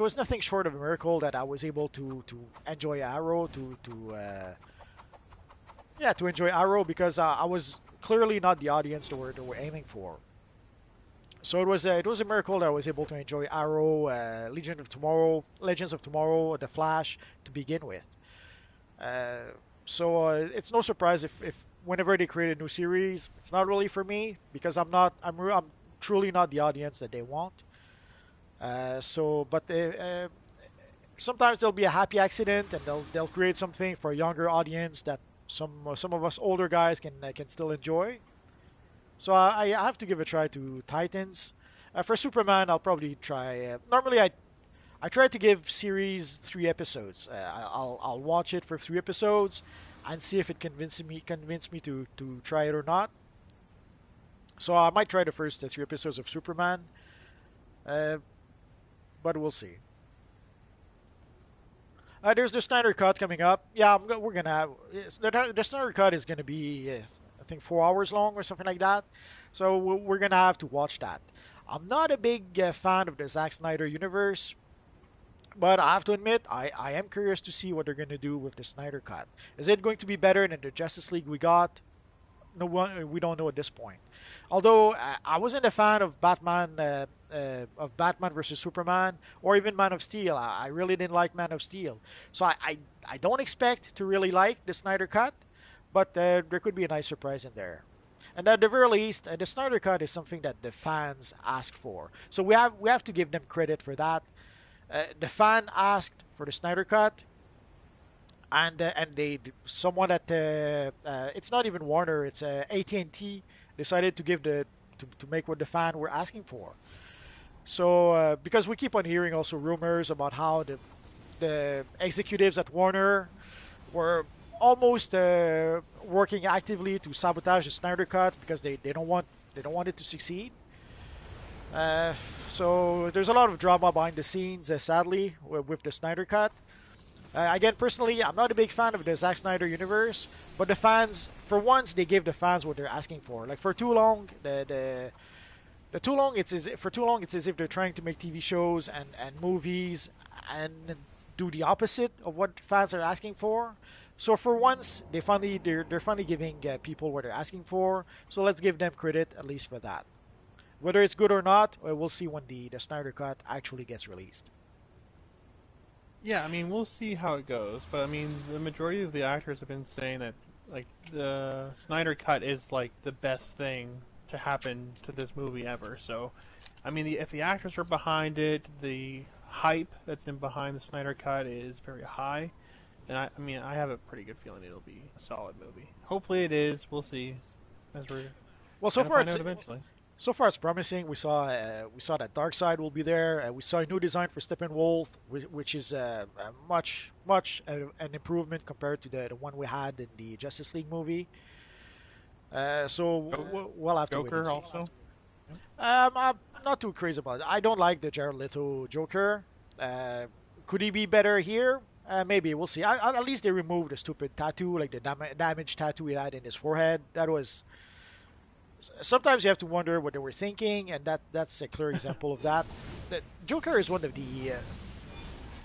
was nothing short of a miracle that I was able to enjoy Arrow to enjoy Arrow, because I was clearly not the audience they were aiming for. So it was a miracle that I was able to enjoy Arrow, Legends of Tomorrow, The Flash to begin with. So it's no surprise if whenever they create a new series, it's not really for me, because I'm truly not the audience that they want. Sometimes there'll be a happy accident, and they'll create something for a younger audience that some of us older guys can still enjoy. So I have to give a try to Titans. For Superman, I'll probably try. Normally, I try to give series 3 episodes. I'll watch it for 3 episodes and see if it convinces me to try it or not. So I might try the first 3 episodes of Superman, but we'll see. There's the Snyder Cut coming up. Yeah, we're gonna have the Snyder Cut is gonna be I think 4 hours long or something like that. So we're gonna have to watch that. I'm not a big fan of the Zack Snyder universe, but I have to admit I am curious to see what they're gonna do with the Snyder Cut. Is it going to be better than the Justice League we got? No one, we don't know at this point. Although I wasn't a fan of Batman versus Superman, or even Man of Steel. I really didn't like Man of Steel, so I don't expect to really like the Snyder Cut, but there could be a nice surprise in there. And at the very least, the Snyder Cut is something that the fans asked for, so we have to give them credit for that. The fan asked for the Snyder Cut, and someone at it's not even Warner, it's AT&T decided to to make what the fan were asking for. So because we keep on hearing also rumors about how the executives at Warner were almost working actively to sabotage the Snyder Cut because they don't want it to succeed. So there's a lot of drama behind the scenes, sadly, with the Snyder Cut. Again, personally, I'm not a big fan of the Zack Snyder universe, but the fans, for once, they gave the fans what they're asking for. Like for too long, The too long, for too long, it's as if they're trying to make TV shows and movies and do the opposite of what fans are asking for. So for once, they're finally giving people what they're asking for. So let's give them credit at least for that. Whether it's good or not, we'll see when the Snyder Cut actually gets released. Yeah, I mean, we'll see how it goes, but I mean, the majority of the actors have been saying that like the Snyder Cut is like the best thing to happen to this movie ever. So, I mean, if the actors are behind it, the hype that's been behind the Snyder Cut is very high, and I mean, I have a pretty good feeling it'll be a solid movie. Hopefully, it is. We'll see as we're Well, so gonna far find it's out eventually. so far it's promising. We saw that Darkseid will be there. We saw a new design for Steppenwolf, which is much an improvement compared to the one we had in the Justice League movie. So we'll have to wait and Joker see. also. I'm not too crazy about it. I don't like the Jared Leto Joker. Uh, could he be better here? Maybe we'll see. At least they removed the stupid tattoo, like the damage tattoo he had in his forehead. That was. Sometimes you have to wonder what they were thinking, and that's a clear example of that. The Joker is one of the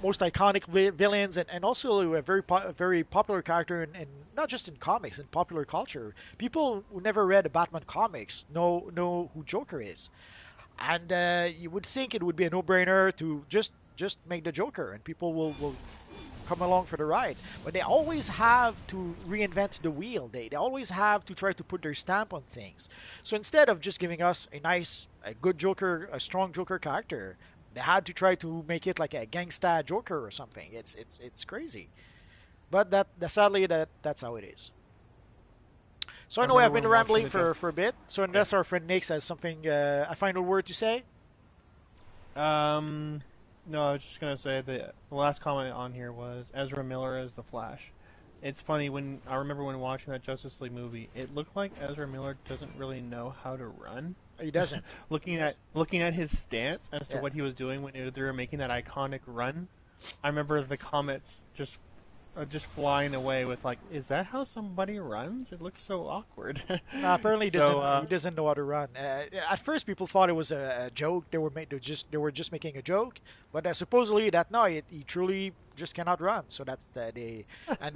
most iconic villains, and also a very popular character, in not just in comics, in popular culture. People who never read the Batman comics know who Joker is. And you would think it would be a no-brainer to just make the Joker, and people will come along for the ride. But they always have to reinvent the wheel. They always have to try to put their stamp on things. So instead of just giving us a good Joker, a strong Joker character, they had to try to make it like a gangsta Joker or something. It's crazy. But sadly that's how it is. So I I know I've remember been when watching rambling the for a bit. So unless our friend Nick has something, a final word to say. No, I was just gonna say the last comment on here was Ezra Miller as the Flash. It's funny when I remember when watching that Justice League movie, it looked like Ezra Miller doesn't really know how to run. He doesn't. looking at his stance as to Yeah. what he was doing when they were making that iconic run, I remember the comments just flying away with like, "Is that how somebody runs? It looks so awkward." Apparently, So, he doesn't know how to run. At first, people thought it was a joke. They were just making a joke. But supposedly that no, he truly just cannot run. So that's they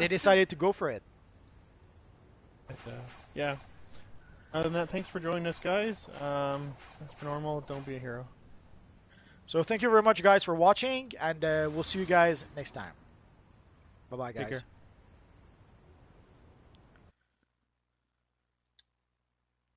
decided to go for it. yeah. Other than that, thanks for joining us, guys. That's been normal. Don't be a hero. So thank you very much, guys, for watching, and we'll see you guys next time. Bye bye, Take guys. care.